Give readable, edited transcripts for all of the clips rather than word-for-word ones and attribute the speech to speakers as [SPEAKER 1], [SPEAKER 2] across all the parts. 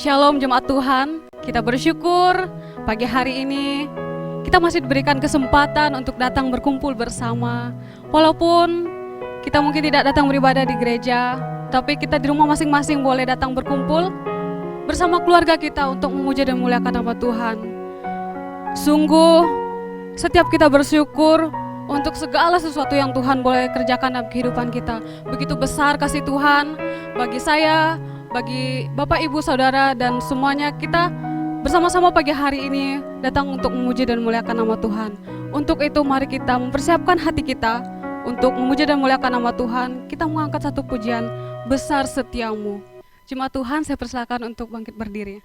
[SPEAKER 1] Shalom jemaat Tuhan, kita bersyukur pagi hari ini kita masih diberikan kesempatan untuk datang berkumpul bersama. Walaupun kita mungkin tidak datang beribadah di gereja, tapi kita di rumah masing-masing boleh datang berkumpul bersama keluarga kita untuk memuja dan memuliakan nama Tuhan. Sungguh setiap kita bersyukur untuk segala sesuatu yang Tuhan boleh kerjakan dalam kehidupan kita. Begitu besar kasih Tuhan bagi saya, bagi Bapak, Ibu, Saudara, dan semuanya. Kita bersama-sama pagi hari ini datang untuk memuji dan memuliakan nama Tuhan. Untuk itu mari kita mempersiapkan hati kita untuk memuji dan memuliakan nama Tuhan. Kita mengangkat satu pujian, besar setiamu. Jemaat Tuhan, saya persilakan untuk bangkit berdiri.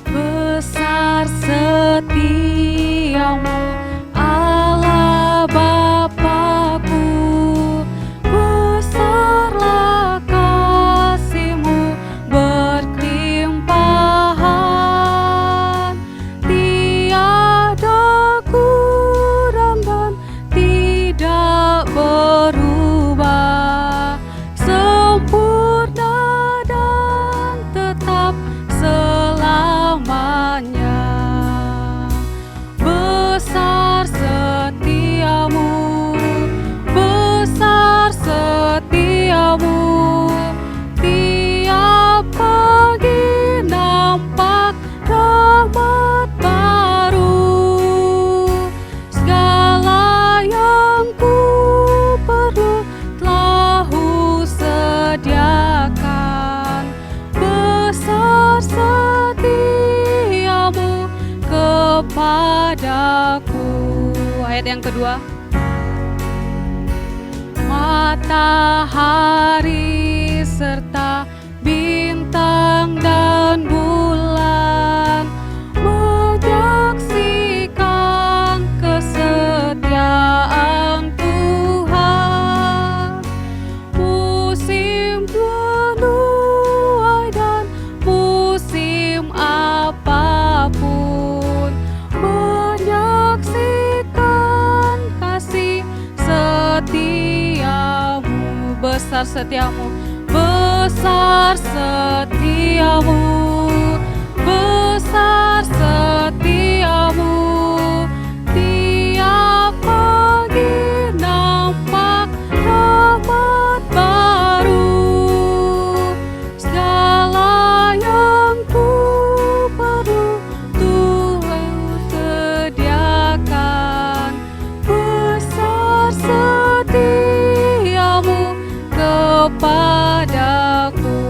[SPEAKER 1] Besar setiamu Allah Bapakku, besarlah kasih-Mu berkelimpahan, tiada kurang dan tidak berubah, sempurna dan tetap selamanya. Besar setiamu, besar setiamu, tiap pagi nampak rahmat baru. Segala yang ku perlu telah Ku sediakan. Besar setiamu kepadaku. Ayat yang kedua. Matahari serta bintang dan bulan menyaksikan kesetiaan Tuhan. Musim menuai dan musim apapun menyaksikan kasih setiamu. Besar setiamu, besar setiamu, besar setiamu, tiap pagi nampak rahmat baru. Segala yang ku perlu Tuhan sediakan. Besar setiamu kepadaku.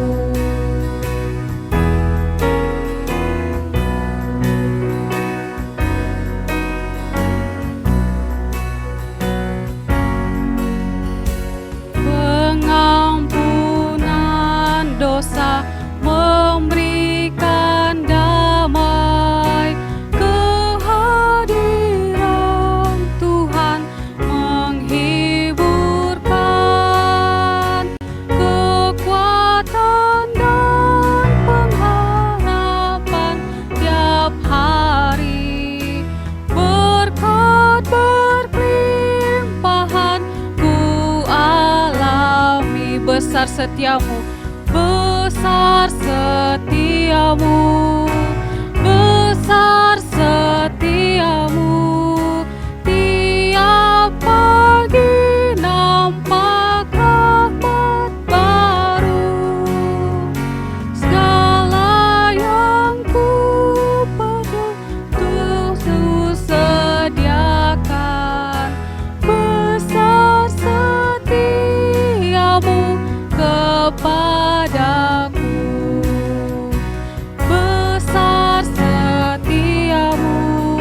[SPEAKER 1] Pengampunan dosa, memberikan damai, kehadiran Tuhan menghiburkan, kekuatan dan pengharapan tiap hari. Berkat berkelimpahan ku alami. Besar setiamu, besar setiamu, besar setiamu, tiap pagi nampak rahmat baru. Segala yang ku perlu Tuhan sediakan. Besar setiamu kepadaku. Besar setiamu,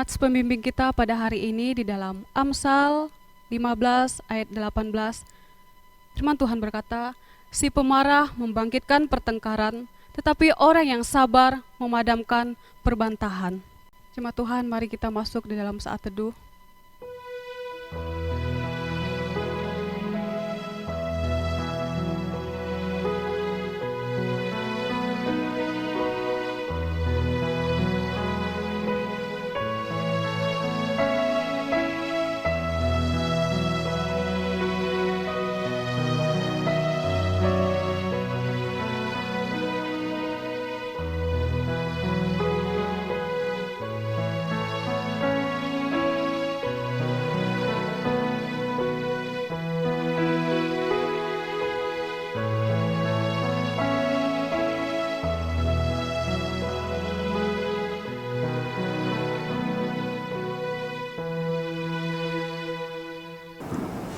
[SPEAKER 1] nats pembimbing kita pada hari ini di dalam Amsal 15 ayat 18. Firman Tuhan berkata, si pemarah membangkitkan pertengkaran, tetapi orang yang sabar memadamkan perbantahan. Jemaat Tuhan, mari kita masuk di dalam saat teduh.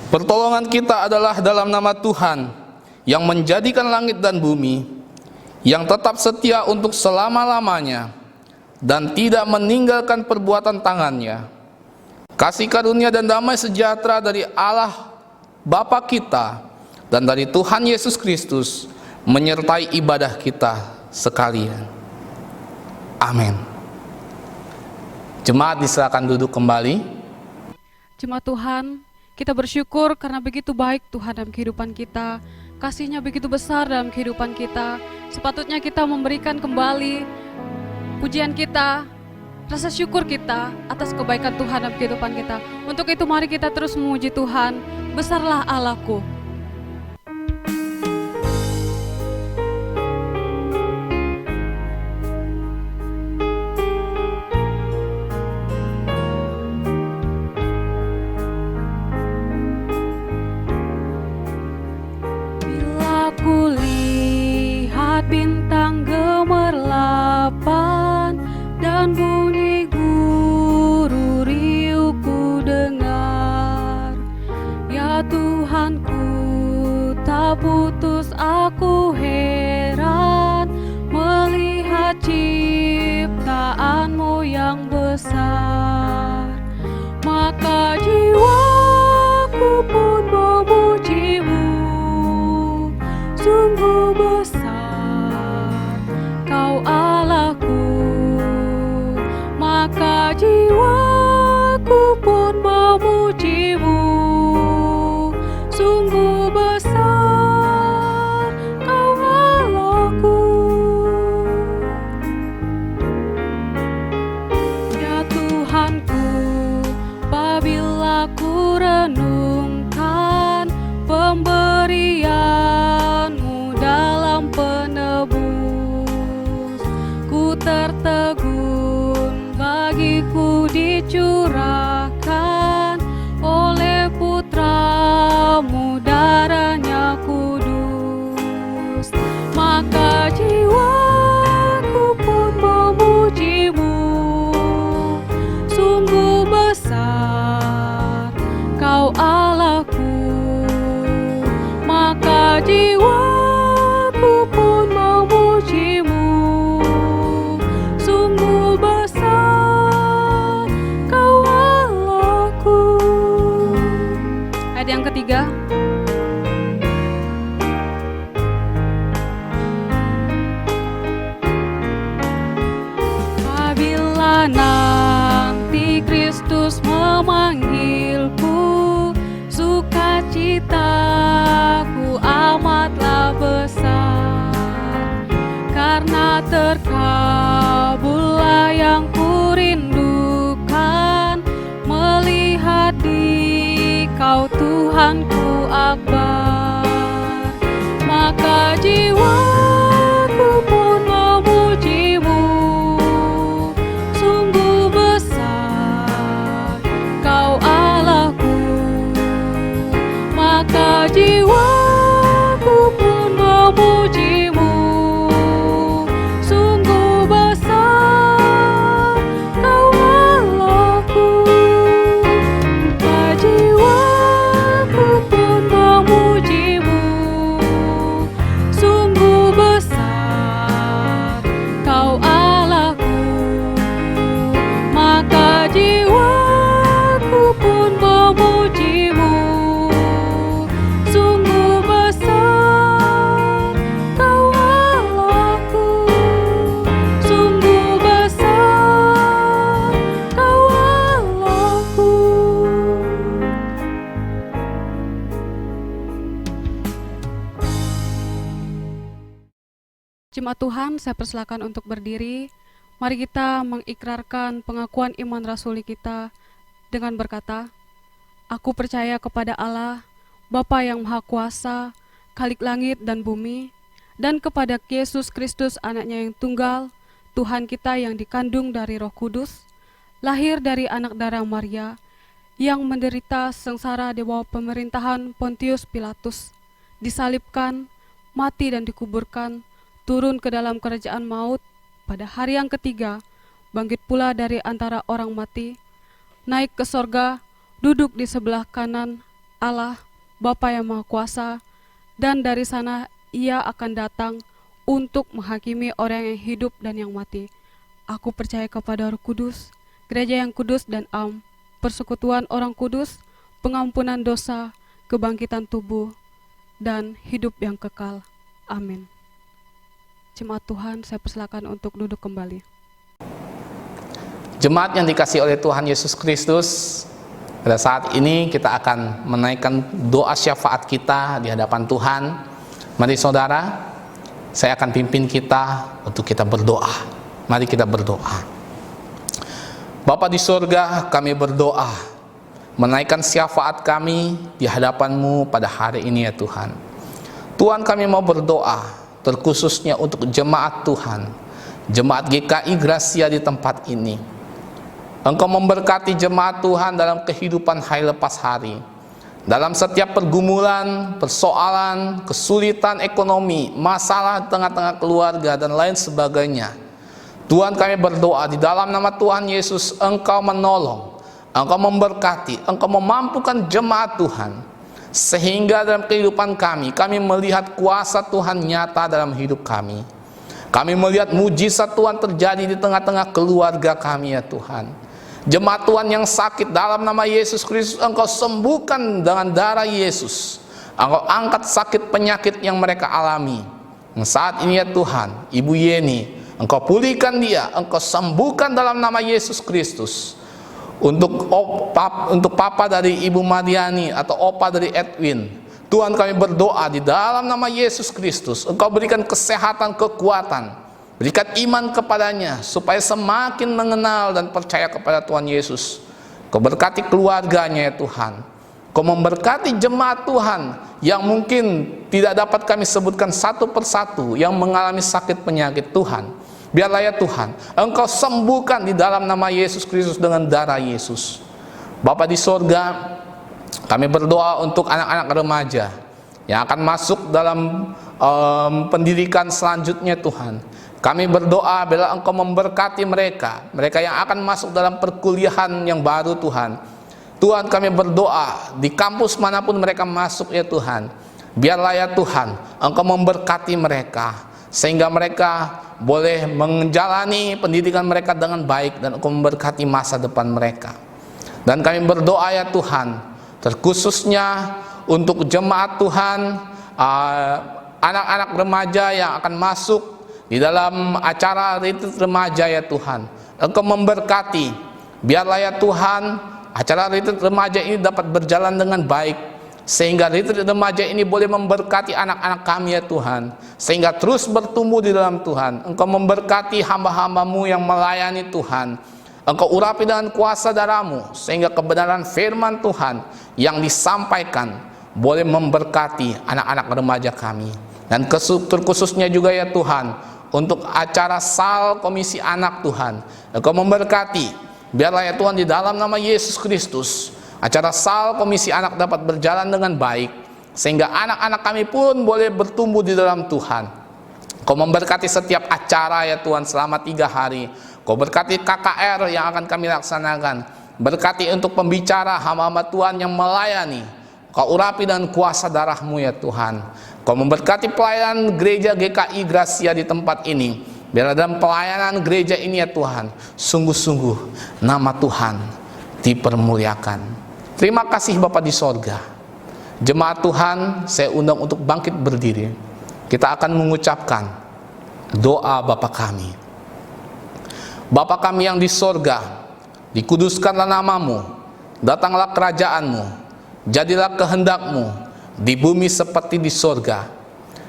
[SPEAKER 2] Pertolongan kita adalah dalam nama Tuhan yang menjadikan langit dan bumi, yang tetap setia untuk selama-lamanya dan tidak meninggalkan perbuatan tangannya. Kasih karunia dan damai sejahtera dari Allah Bapa kita dan dari Tuhan Yesus Kristus menyertai ibadah kita sekalian. Amin. Jemaat disilakan duduk kembali.
[SPEAKER 1] Jemaat Tuhan, kita bersyukur karena begitu baik Tuhan dalam kehidupan kita. Kasih-Nya begitu besar dalam kehidupan kita. Sepatutnya kita memberikan kembali pujian kita, rasa syukur kita atas kebaikan Tuhan dalam kehidupan kita. Untuk itu mari kita terus memuji Tuhan. Besarlah Allahku. Kulihat bintang gemerlapan dan bunyi guru riuh ku dengar. Ya Tuhanku, tak putus aku heran melihat ciptaanmu yang besar. Maka jiwaku pun memujimu. Sungguh besar Kau Allahku, maka jiwaku pun memujimu. Sungguh besar Kau Allahku. Ya Tuhanku, apabila ku renungkan pemberian-Mu dalam penebus, ku tertegun bagiku dicurahkan oleh Putra-Mu darahnya kudus. Maka jiwaku pun memuji-Mu. Sungguh besar Kau Allahku, maka jiwaku pun memuji-Mu. Sungguh besar Kau Allahku. Ayat yang ketiga. Apabila nanti Kristus memanggilku, sukacitaku amatlah besar, karena terkabullah yang kurindukan, melihat Dikau Tuhanku akbar. Maka jiwaku pun memuji-Mu. Sungguh besar Kau Allahku, maka jiwaku pun memuji-Mu. Sungguh besar Kau Allahku, maka jiwaku pun Jemaat Tuhan, saya persilakan untuk berdiri. Mari kita mengikrarkan pengakuan iman rasuli kita dengan berkata, Aku percaya kepada Allah, Bapa yang Maha Kuasa, Khalik langit dan bumi, dan kepada Yesus Kristus anaknya yang tunggal, Tuhan kita yang dikandung dari Roh Kudus, lahir dari anak darah Maria, yang menderita sengsara di bawah pemerintahan Pontius Pilatus, disalibkan, mati dan dikuburkan, turun ke dalam kerajaan maut, pada hari yang ketiga, bangkit pula dari antara orang mati, naik ke sorga, duduk di sebelah kanan Allah, Bapa yang Maha Kuasa, dan dari sana Ia akan datang untuk menghakimi orang yang hidup dan yang mati. Aku percaya kepada Roh Kudus, gereja yang kudus dan am, persekutuan orang kudus, pengampunan dosa, kebangkitan tubuh, dan hidup yang kekal. Amin. Jemaat Tuhan, saya persilakan untuk duduk kembali.
[SPEAKER 2] Jemaat yang dikasihi oleh Tuhan Yesus Kristus, pada saat ini kita akan menaikkan doa syafaat kita di hadapan Tuhan. Mari saudara, saya akan pimpin kita untuk kita berdoa. Mari kita berdoa. Bapa di surga, kami berdoa menaikkan syafaat kami di hadapan-Mu pada hari ini ya Tuhan. Tuhan, kami mau berdoa terkhususnya untuk jemaat Tuhan, jemaat GKI Gracia di tempat ini. Engkau memberkati jemaat Tuhan dalam kehidupan hari lepas hari, dalam setiap pergumulan, persoalan, kesulitan ekonomi, masalah di tengah-tengah keluarga, dan lain sebagainya. Tuhan, kami berdoa di dalam nama Tuhan Yesus, Engkau menolong, Engkau memberkati, Engkau memampukan jemaat Tuhan, sehingga dalam kehidupan kami melihat kuasa Tuhan nyata dalam hidup kami. Kami melihat mujizat Tuhan terjadi di tengah-tengah keluarga kami ya Tuhan. Jemaat Tuhan yang sakit, dalam nama Yesus Kristus Engkau sembuhkan dengan darah Yesus. Engkau angkat sakit penyakit yang mereka alami. Saat ini ya Tuhan, Ibu Yeni, Engkau pulihkan dia, Engkau sembuhkan dalam nama Yesus Kristus. Untuk papa dari Ibu Mariani atau opa dari Edwin, Tuhan, kami berdoa di dalam nama Yesus Kristus, Engkau berikan kesehatan, kekuatan, berikan iman kepadanya supaya semakin mengenal dan percaya kepada Tuhan Yesus. Kau berkati keluarganya ya Tuhan. Kau memberkati jemaat Tuhan yang mungkin tidak dapat kami sebutkan satu persatu yang mengalami sakit penyakit Tuhan. Biarlah ya Tuhan, Engkau sembuhkan di dalam nama Yesus Kristus dengan darah Yesus. Bapa di sorga, kami berdoa untuk anak-anak remaja yang akan masuk dalam pendidikan selanjutnya Tuhan. Kami berdoa bila Engkau memberkati mereka yang akan masuk dalam perkuliahan yang baru Tuhan. Tuhan, kami berdoa di kampus manapun mereka masuk ya Tuhan, biarlah ya Tuhan Engkau memberkati mereka, sehingga mereka boleh menjalani pendidikan mereka dengan baik dan Engkau memberkati masa depan mereka. Dan kami berdoa ya Tuhan, terkhususnya untuk jemaat Tuhan, anak-anak remaja yang akan masuk di dalam acara retreat remaja ya Tuhan, Engkau memberkati. Biarlah ya Tuhan, acara retreat remaja ini dapat berjalan dengan baik, sehingga retreat remaja ini boleh memberkati anak-anak kami ya Tuhan, sehingga terus bertumbuh di dalam Tuhan. Engkau memberkati hamba-hamba-Mu yang melayani Tuhan. Engkau urapi dengan kuasa darah-Mu, sehingga kebenaran firman Tuhan yang disampaikan boleh memberkati anak-anak remaja kami. Dan terkhususnya juga ya Tuhan, untuk acara sal komisi anak Tuhan, Engkau memberkati. Biarlah ya Tuhan di dalam nama Yesus Kristus, acara sal komisi anak dapat berjalan dengan baik, sehingga anak-anak kami pun boleh bertumbuh di dalam Tuhan. Kau memberkati setiap acara ya Tuhan selama 3 hari. Kau berkati KKR yang akan kami laksanakan. Berkati untuk pembicara hamba-hamba Tuhan yang melayani. Kau urapi dengan kuasa darah-Mu ya Tuhan. Kau memberkati pelayanan gereja GKI Gracia di tempat ini. Biarlah dalam pelayanan gereja ini ya Tuhan, sungguh-sungguh nama Tuhan dipermuliakan. Terima kasih Bapa di sorga. Jemaat Tuhan, saya undang untuk bangkit berdiri. Kita akan mengucapkan doa Bapa kami. Bapa kami yang di sorga, dikuduskanlah nama-Mu, datanglah kerajaan-Mu, jadilah kehendak-Mu di bumi seperti di sorga.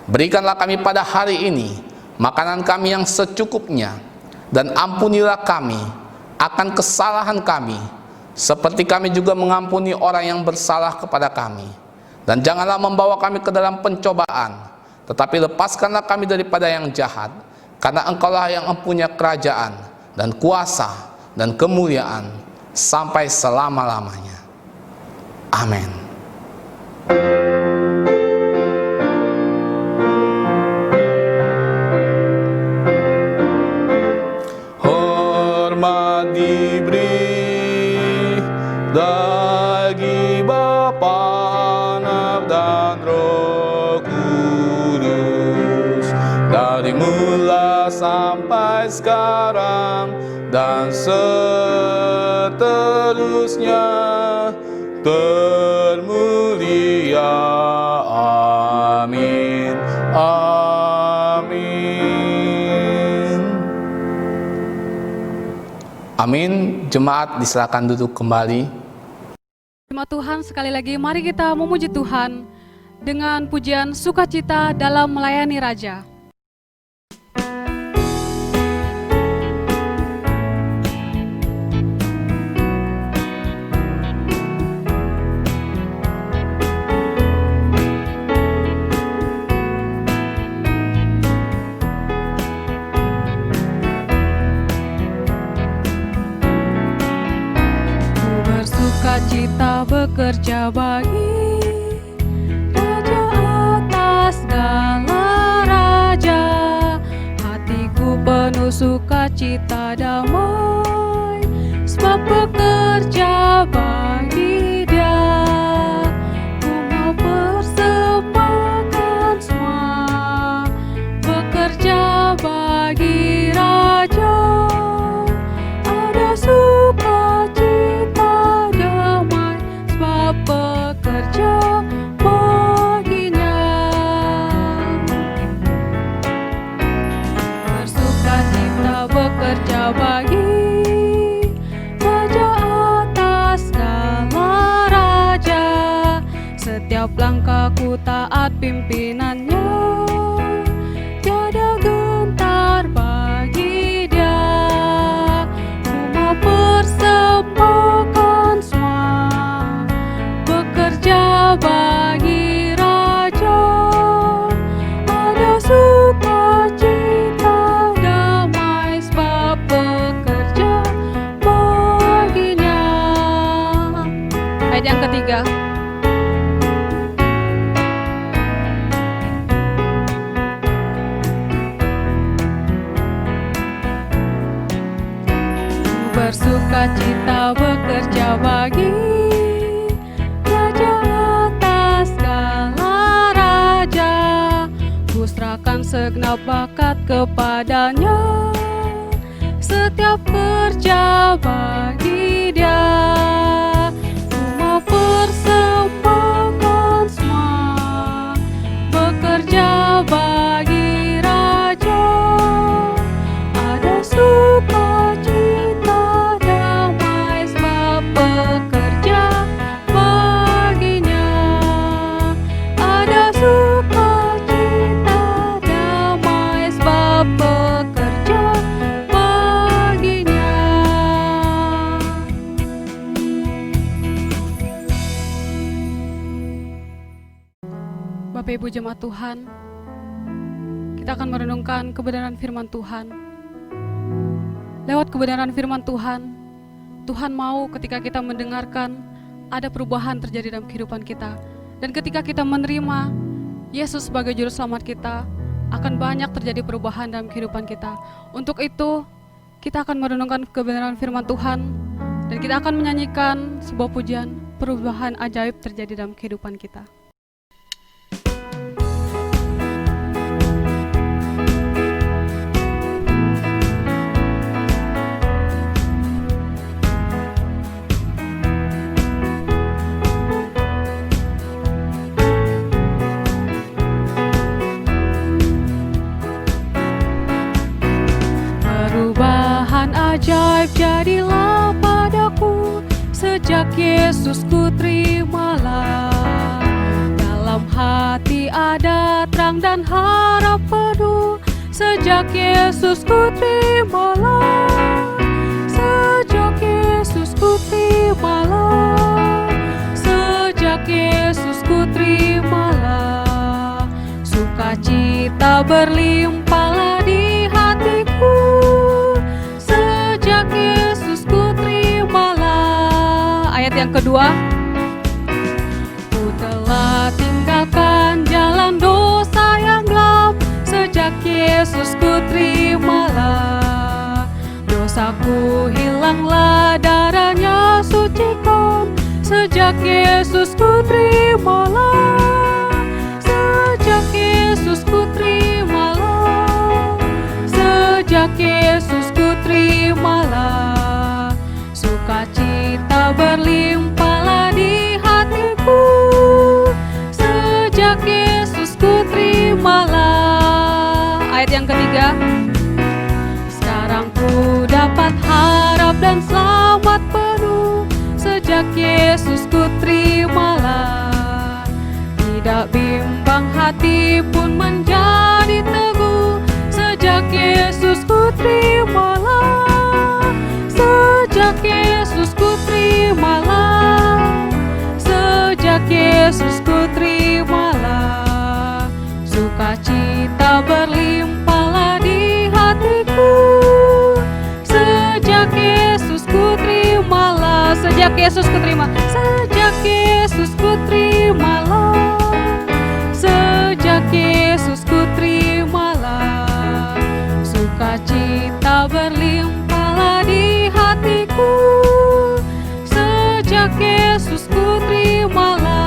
[SPEAKER 2] Berikanlah kami pada hari ini makanan kami yang secukupnya, dan ampunilah kami akan kesalahan kami, seperti kami juga mengampuni orang yang bersalah kepada kami. Dan janganlah membawa kami ke dalam pencobaan, tetapi lepaskanlah kami daripada yang jahat, karena Engkaulah yang mempunyai kerajaan, dan kuasa, dan kemuliaan, sampai selama-lamanya. Amin. Hormat diberi bagi Bapa, Anak, dan Roh Kudus, dari mula sampai sekarang dan seterusnya, termulia. Amin. Amin. Amin. Jemaat disilakan duduk kembali.
[SPEAKER 1] Jemaat Tuhan, sekali lagi mari kita memuji Tuhan dengan pujian sukacita dalam melayani Raja. Bersukacita bekerja bagi Raja atas segala raja. Hatiku penuh sukacita damai, sebab bekerja bagi Dia. Ku mau persembahkan semua, bekerja bagi Raja. Ada sukacita damai, sebab bekerja baginya. Bersukacita bekerja bagi Raja atas segala raja. Setiap langkahku taat pimpinannya, tiada gentar bagi Dia. Ku mau persembahkan semua, bekerja bagi Raja. Ada sukacita damai, sebab bekerja baginya. Ayat yang ketiga. Bersukacita bekerja bagi Raja atas segala raja. Ku serahkan segenap bakat kepadanya, setiap kerja bagi Dia. Ku mau persembahkan semua, bekerja bagi Raja. Ada sukacita damai, sebab bekerja baginya. Ada sukacita damai, sebab bekerja baginya. Bapak Ibu jemaat Tuhan, kita akan merenungkan kebenaran firman Tuhan. Lewat kebenaran firman Tuhan, Tuhan mau ketika kita mendengarkan, ada perubahan terjadi dalam kehidupan kita. Dan ketika kita menerima Yesus sebagai juru selamat kita, akan banyak terjadi perubahan dalam kehidupan kita. Untuk itu, kita akan merenungkan kebenaran firman Tuhan, dan kita akan menyanyikan sebuah pujian, perubahan ajaib terjadi dalam kehidupan kita. Perubahan ajaib jadilah padaku, sejak Yesus ku terimalah. Dalam hati ada terang dan harap penuh, sejak Yesus ku terimalah, sejak Yesus ku terimalah, sejak Yesus ku terimalah, sukacita berlimpahlah di hatiku, sejak Yesus ku terimalah. Ayat yang kedua, ku telah tinggalkan jalan dosa yang gelap, sejak Yesus ku terimalah, dosaku hilanglah, darahnya sucikan, sejak Yesus ku terimalah, sejak Yesus ku terimalah, sejak Yesus ku terimalah, sukacita berlimpahlah di hatiku, sejak Yesus ku terimalah. Ayat yang ketiga, sekarang ku dapat harap dan selamat penuh, sejak Yesus ku terimalah, tidak bimbang hati pun menjadi teguh, sejak Yesus ku terimalah, sejak Yesus ku terimalah, sejak Yesus ku terimalah, sukacita berlimpahlah di hatiku, sejak Yesus ku terimalah, sejak Yesus ku terima, sejak Yesus ku terimalah, sejak Yesus ku terimalah, sukacita berlimpahlah di hatiku, sejak Yesus ku terimalah.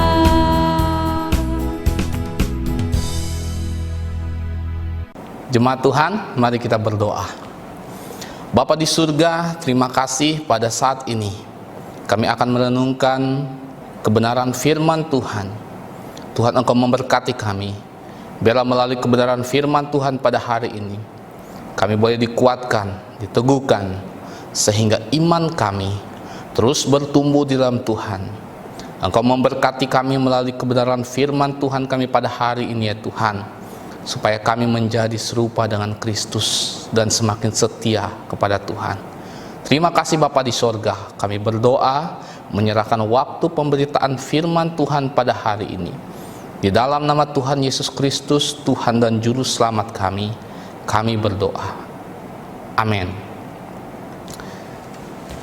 [SPEAKER 2] Jemaat Tuhan, mari kita berdoa. Bapa di surga, terima kasih pada saat ini kami akan merenungkan kebenaran firman Tuhan. Tuhan, Engkau memberkati kami. Biarlah melalui kebenaran firman Tuhan pada hari ini kami boleh dikuatkan, diteguhkan, sehingga iman kami terus bertumbuh di dalam Tuhan. Engkau memberkati kami melalui kebenaran firman Tuhan kami pada hari ini ya Tuhan, supaya kami menjadi serupa dengan Kristus dan semakin setia kepada Tuhan. Terima kasih Bapa di sorga, kami berdoa menyerahkan waktu pemberitaan firman Tuhan pada hari ini. Di dalam nama Tuhan Yesus Kristus, Tuhan dan Juru Selamat kami berdoa. Amin.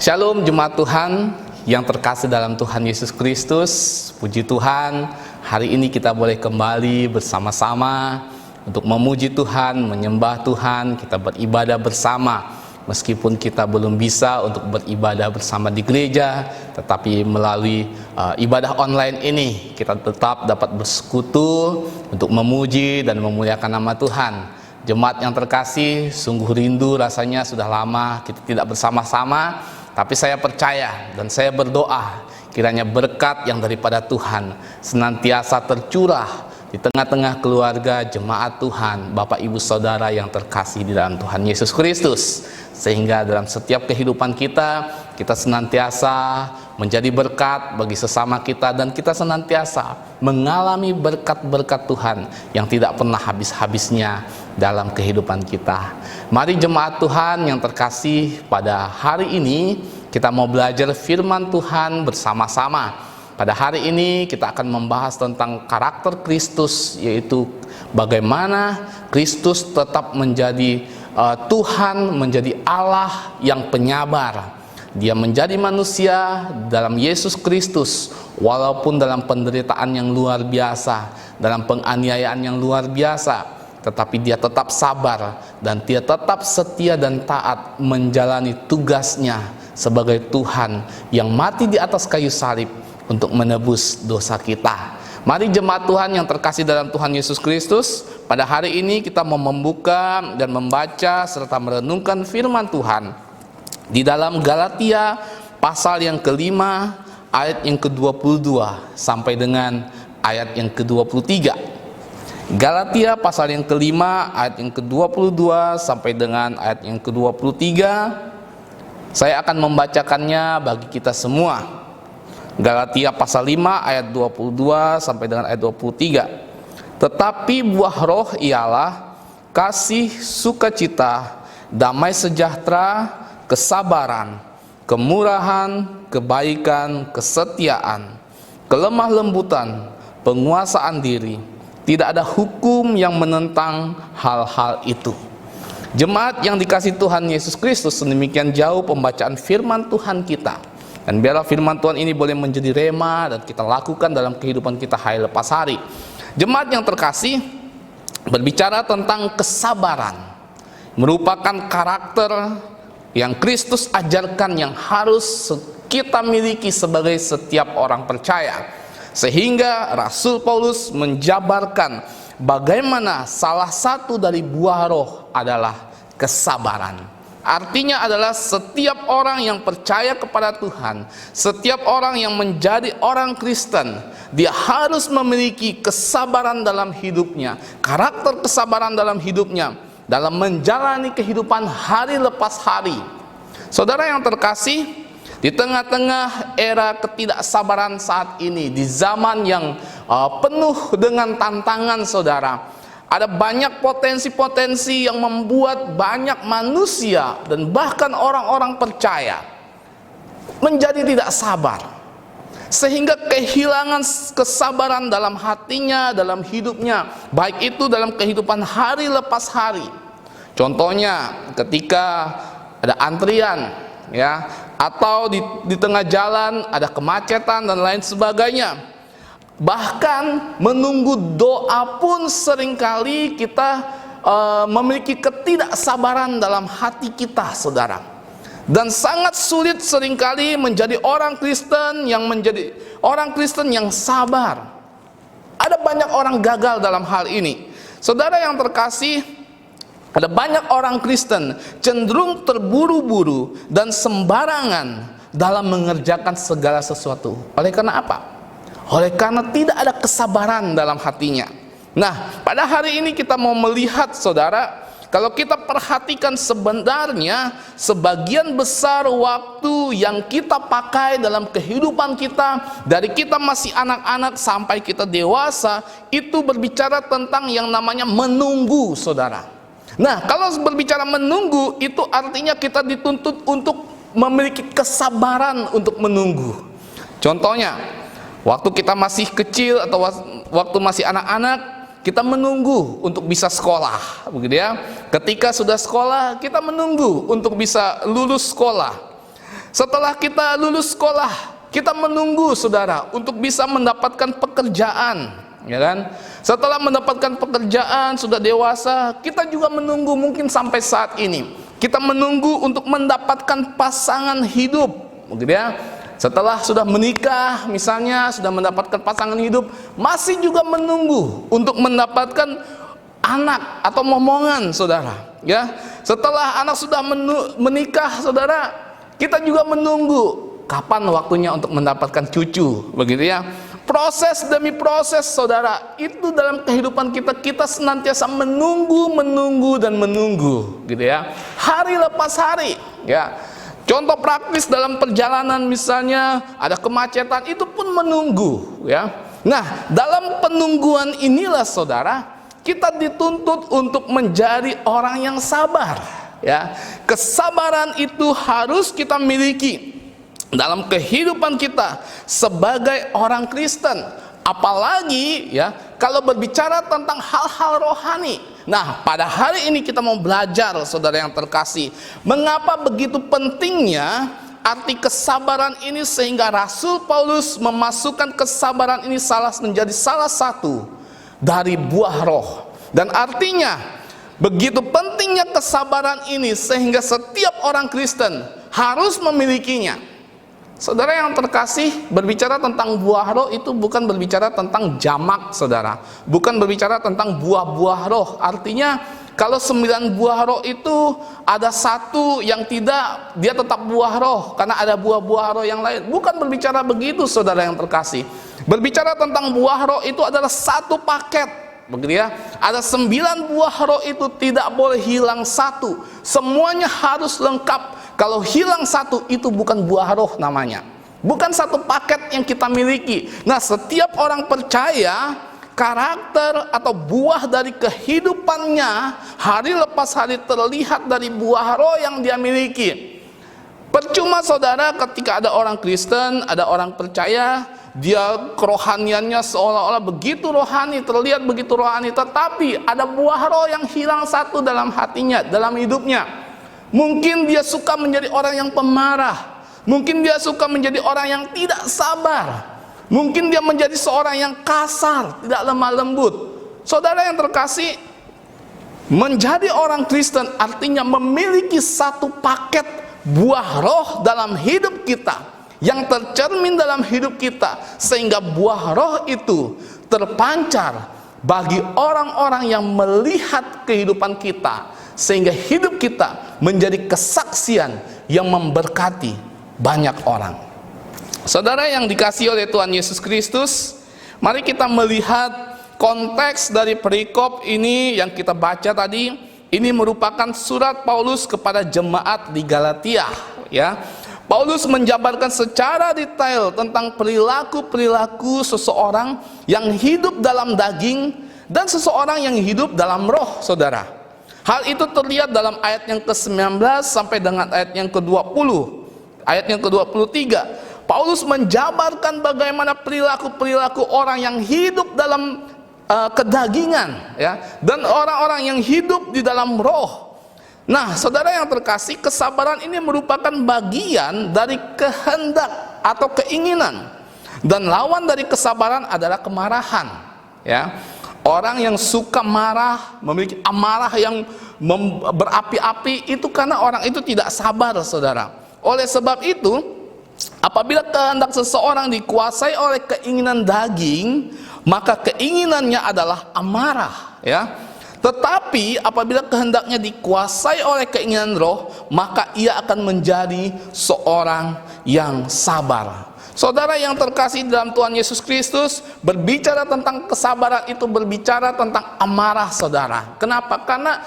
[SPEAKER 2] Shalom jemaat Tuhan yang terkasih dalam Tuhan Yesus Kristus. Puji Tuhan, hari ini kita boleh kembali bersama-sama untuk memuji Tuhan, menyembah Tuhan, kita beribadah bersama. Meskipun kita belum bisa untuk beribadah bersama di gereja, tetapi melalui ibadah online ini kita tetap dapat bersekutu untuk memuji dan memuliakan nama Tuhan. Jemaat yang terkasih, sungguh rindu rasanya sudah lama kita tidak bersama-sama, tapi saya percaya dan saya berdoa kiranya berkat yang daripada Tuhan senantiasa tercurah di tengah-tengah keluarga jemaat Tuhan, Bapak Ibu Saudara yang terkasih di dalam Tuhan Yesus Kristus, sehingga dalam setiap kehidupan kita senantiasa menjadi berkat bagi sesama kita, dan kita senantiasa mengalami berkat-berkat Tuhan yang tidak pernah habis-habisnya dalam kehidupan kita. Mari jemaat Tuhan yang terkasih, pada hari ini kita mau belajar firman Tuhan bersama-sama. Pada hari ini kita akan membahas tentang karakter Kristus, yaitu bagaimana Kristus tetap menjadi Tuhan, menjadi Allah yang penyabar. Dia menjadi manusia dalam Yesus Kristus, walaupun dalam penderitaan yang luar biasa, dalam penganiayaan yang luar biasa, tetapi dia tetap sabar dan dia tetap setia dan taat menjalani tugasnya sebagai Tuhan yang mati di atas kayu salib untuk menebus dosa kita. Mari jemaat Tuhan yang terkasih dalam Tuhan Yesus Kristus, pada hari ini kita mau membuka dan membaca serta merenungkan firman Tuhan di dalam Galatia pasal yang kelima ayat yang ke-22 sampai dengan ayat yang ke-23. Galatia pasal yang kelima ayat yang ke-22 sampai dengan ayat yang ke-23. Saya akan membacakannya bagi kita semua. Galatia pasal 5 ayat 22 sampai dengan ayat 23. Tetapi buah roh ialah kasih, sukacita, damai sejahtera, kesabaran, kemurahan, kebaikan, kesetiaan, kelemah lembutan, penguasaan diri. Tidak ada hukum yang menentang hal-hal itu. Jemaat yang dikasihi Tuhan Yesus Kristus, sedemikian jauh pembacaan firman Tuhan kita. Dan biarlah firman Tuhan ini boleh menjadi rema dan kita lakukan dalam kehidupan kita hari lepas hari. Jemaat yang terkasih, berbicara tentang kesabaran, merupakan karakter yang Kristus ajarkan yang harus kita miliki sebagai setiap orang percaya. Sehingga Rasul Paulus menjabarkan bagaimana salah satu dari buah roh adalah kesabaran. Artinya adalah setiap orang yang percaya kepada Tuhan, setiap orang yang menjadi orang Kristen, dia harus memiliki kesabaran dalam hidupnya, karakter kesabaran dalam hidupnya, dalam menjalani kehidupan hari lepas hari. Saudara yang terkasih, di tengah-tengah era ketidaksabaran saat ini, di zaman yang penuh dengan tantangan, saudara, ada banyak potensi-potensi yang membuat banyak manusia dan bahkan orang-orang percaya menjadi tidak sabar, sehingga kehilangan kesabaran dalam hatinya, dalam hidupnya, baik itu dalam kehidupan hari lepas hari. Contohnya ketika ada antrian, ya, atau di tengah jalan ada kemacetan dan lain sebagainya. Bahkan menunggu doa pun seringkali kita memiliki ketidaksabaran dalam hati kita, saudara. Dan sangat sulit seringkali menjadi orang Kristen yang sabar. Ada banyak orang gagal dalam hal ini. Saudara yang terkasih, ada banyak orang Kristen cenderung terburu-buru dan sembarangan dalam mengerjakan segala sesuatu. Oleh karena apa? Oleh karena tidak ada kesabaran dalam hatinya. Nah, pada hari ini kita mau melihat, saudara, kalau kita perhatikan sebenarnya sebagian besar waktu yang kita pakai dalam kehidupan kita, dari kita masih anak-anak sampai kita dewasa, itu berbicara tentang yang namanya menunggu, saudara. Nah, kalau berbicara menunggu, itu artinya kita dituntut untuk memiliki kesabaran untuk menunggu. Contohnya, waktu kita masih kecil atau waktu masih anak-anak, kita menunggu untuk bisa sekolah, begitu ya. Ketika sudah sekolah, kita menunggu untuk bisa lulus sekolah. Setelah kita lulus sekolah, kita menunggu, saudara, untuk bisa mendapatkan pekerjaan, ya kan? Setelah mendapatkan pekerjaan, sudah dewasa, kita juga menunggu, mungkin sampai saat ini kita menunggu untuk mendapatkan pasangan hidup, begitu ya. Setelah sudah menikah, misalnya sudah mendapatkan pasangan hidup, masih juga menunggu untuk mendapatkan anak atau momongan, saudara. Ya, setelah anak sudah menikah, saudara, kita juga menunggu kapan waktunya untuk mendapatkan cucu, begitu ya. Proses demi proses, saudara, itu dalam kehidupan kita senantiasa menunggu dan menunggu, gitu ya. Hari lepas hari, ya. Contoh praktis dalam perjalanan, misalnya ada kemacetan, itu pun menunggu, ya. Nah, dalam penungguan inilah, saudara, kita dituntut untuk menjadi orang yang sabar, ya. Kesabaran itu harus kita miliki dalam kehidupan kita sebagai orang Kristen. Apalagi, ya, kalau berbicara tentang hal-hal rohani. Nah, pada hari ini kita mau belajar, saudara yang terkasih, mengapa begitu pentingnya arti kesabaran ini, sehingga Rasul Paulus memasukkan kesabaran ini menjadi salah satu dari buah roh. Dan artinya begitu pentingnya kesabaran ini sehingga setiap orang Kristen harus memilikinya. Saudara yang terkasih, berbicara tentang buah roh itu bukan berbicara tentang jamak, saudara. Bukan berbicara tentang buah-buah roh. Artinya kalau 9 buah roh itu ada satu yang tidak, dia tetap buah roh karena ada buah-buah roh yang lain. Bukan berbicara begitu, saudara yang terkasih. Berbicara tentang buah roh itu adalah satu paket, begitu ya. Ada 9 buah roh itu tidak boleh hilang satu. Semuanya harus lengkap. Kalau hilang satu, itu bukan buah roh namanya. Bukan satu paket yang kita miliki. Nah, setiap orang percaya, karakter atau buah dari kehidupannya hari lepas hari terlihat dari buah roh yang dia miliki. Percuma saudara ketika ada orang Kristen, ada orang percaya, dia kerohaniannya seolah-olah begitu rohani, terlihat begitu rohani, tetapi ada buah roh yang hilang satu dalam hatinya, dalam hidupnya. Mungkin dia suka menjadi orang yang pemarah, mungkin dia suka menjadi orang yang tidak sabar, mungkin dia menjadi seorang yang kasar, tidak lemah lembut. Saudara yang terkasih, menjadi orang Kristen artinya memiliki satu paket buah roh dalam hidup kita yang tercermin dalam hidup kita, sehingga buah roh itu terpancar bagi orang-orang yang melihat kehidupan kita, sehingga hidup kita menjadi kesaksian yang memberkati banyak orang. Saudara yang dikasihi oleh Tuhan Yesus Kristus, mari kita melihat konteks dari perikop ini yang kita baca tadi. Ini merupakan surat Paulus kepada jemaat di Galatia, ya. Paulus menjabarkan secara detail tentang perilaku-perilaku seseorang yang hidup dalam daging dan seseorang yang hidup dalam roh, saudara. Hal itu terlihat dalam ayat yang ke-19 sampai dengan ayat yang ke-20. Ayat yang ke-23, Paulus menjabarkan bagaimana perilaku-perilaku orang yang hidup dalam kedagingan, ya, dan orang-orang yang hidup di dalam roh. Nah, saudara yang terkasih, kesabaran ini merupakan bagian dari kehendak atau keinginan, dan lawan dari kesabaran adalah kemarahan, ya. Orang yang suka marah, memiliki amarah yang berapi-api, itu karena orang itu tidak sabar, saudara. Oleh sebab itu, apabila kehendak seseorang dikuasai oleh keinginan daging, maka keinginannya adalah amarah, ya. Tetapi apabila kehendaknya dikuasai oleh keinginan roh, maka ia akan menjadi seorang yang sabar. Saudara yang terkasih dalam Tuhan Yesus Kristus, berbicara tentang kesabaran itu berbicara tentang amarah, saudara. Kenapa? Karena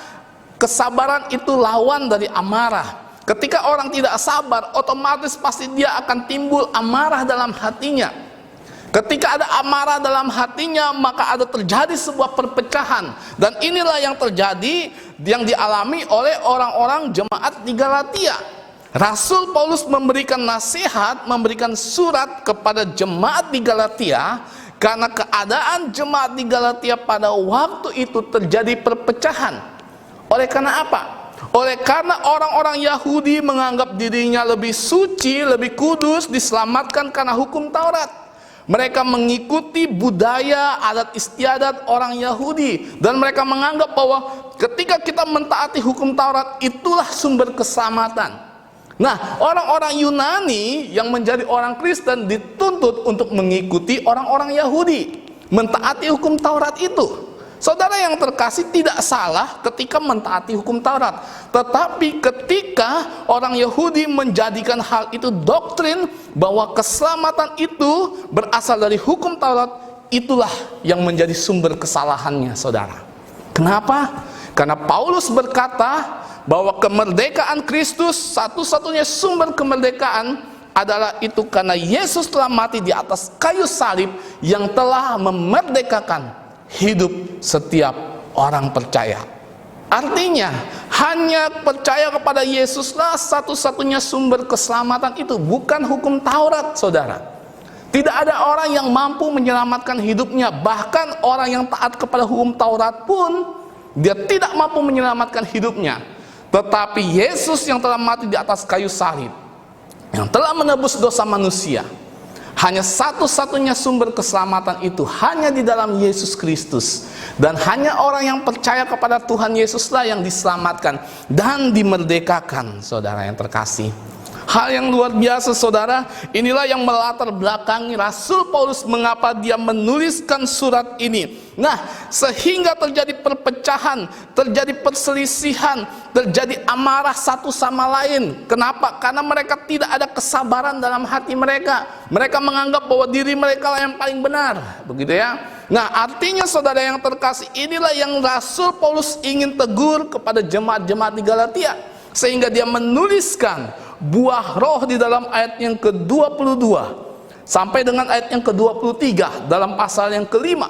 [SPEAKER 2] kesabaran itu lawan dari amarah. Ketika orang tidak sabar, otomatis pasti dia akan timbul amarah dalam hatinya. Ketika ada amarah dalam hatinya, maka ada terjadi sebuah perpecahan. Dan inilah yang terjadi, yang dialami oleh orang-orang jemaat di Galatia. Rasul Paulus memberikan nasihat, memberikan surat kepada jemaat di Galatia, karena keadaan jemaat di Galatia pada waktu itu terjadi perpecahan. Oleh karena apa? Oleh karena orang-orang Yahudi menganggap dirinya lebih suci, lebih kudus, diselamatkan karena hukum Taurat. Mereka mengikuti budaya, adat istiadat orang Yahudi, dan mereka menganggap bahwa ketika kita mentaati hukum Taurat, itulah sumber keselamatan. Nah, orang-orang Yunani yang menjadi orang Kristen dituntut untuk mengikuti orang-orang Yahudi, mentaati hukum Taurat itu. Saudara yang terkasih, tidak salah ketika mentaati hukum Taurat, tetapi ketika orang Yahudi menjadikan hal itu doktrin bahwa keselamatan itu berasal dari hukum Taurat, itulah yang menjadi sumber kesalahannya, saudara. Kenapa? Karena Paulus berkata bahwa kemerdekaan Kristus, satu-satunya sumber kemerdekaan adalah itu karena Yesus telah mati di atas kayu salib yang telah memerdekakan hidup setiap orang percaya. Artinya, hanya percaya kepada Yesuslah satu-satunya sumber keselamatan itu, bukan hukum Taurat, saudara. Tidak ada orang yang mampu menyelamatkan hidupnya. Bahkan orang yang taat kepada hukum Taurat pun, dia tidak mampu menyelamatkan hidupnya. Tetapi Yesus yang telah mati di atas kayu salib, yang telah menebus dosa manusia, hanya satu-satunya sumber keselamatan itu hanya di dalam Yesus Kristus. Dan hanya orang yang percaya kepada Tuhan Yesuslah yang diselamatkan dan dimerdekakan, saudara yang terkasih. Hal yang luar biasa, saudara. Inilah yang melatar belakangi Rasul Paulus mengapa dia menuliskan surat ini. Nah, sehingga terjadi perpecahan, terjadi perselisihan, terjadi amarah satu sama lain. Kenapa? Karena mereka tidak ada kesabaran dalam hati mereka. Mereka menganggap bahwa diri mereka lah yang paling benar, begitu ya. Nah, artinya saudara yang terkasih, inilah yang Rasul Paulus ingin tegur kepada jemaat-jemaat di Galatia, sehingga dia menuliskan buah roh di dalam ayat yang ke-22 sampai dengan ayat yang ke-23 dalam pasal yang kelima.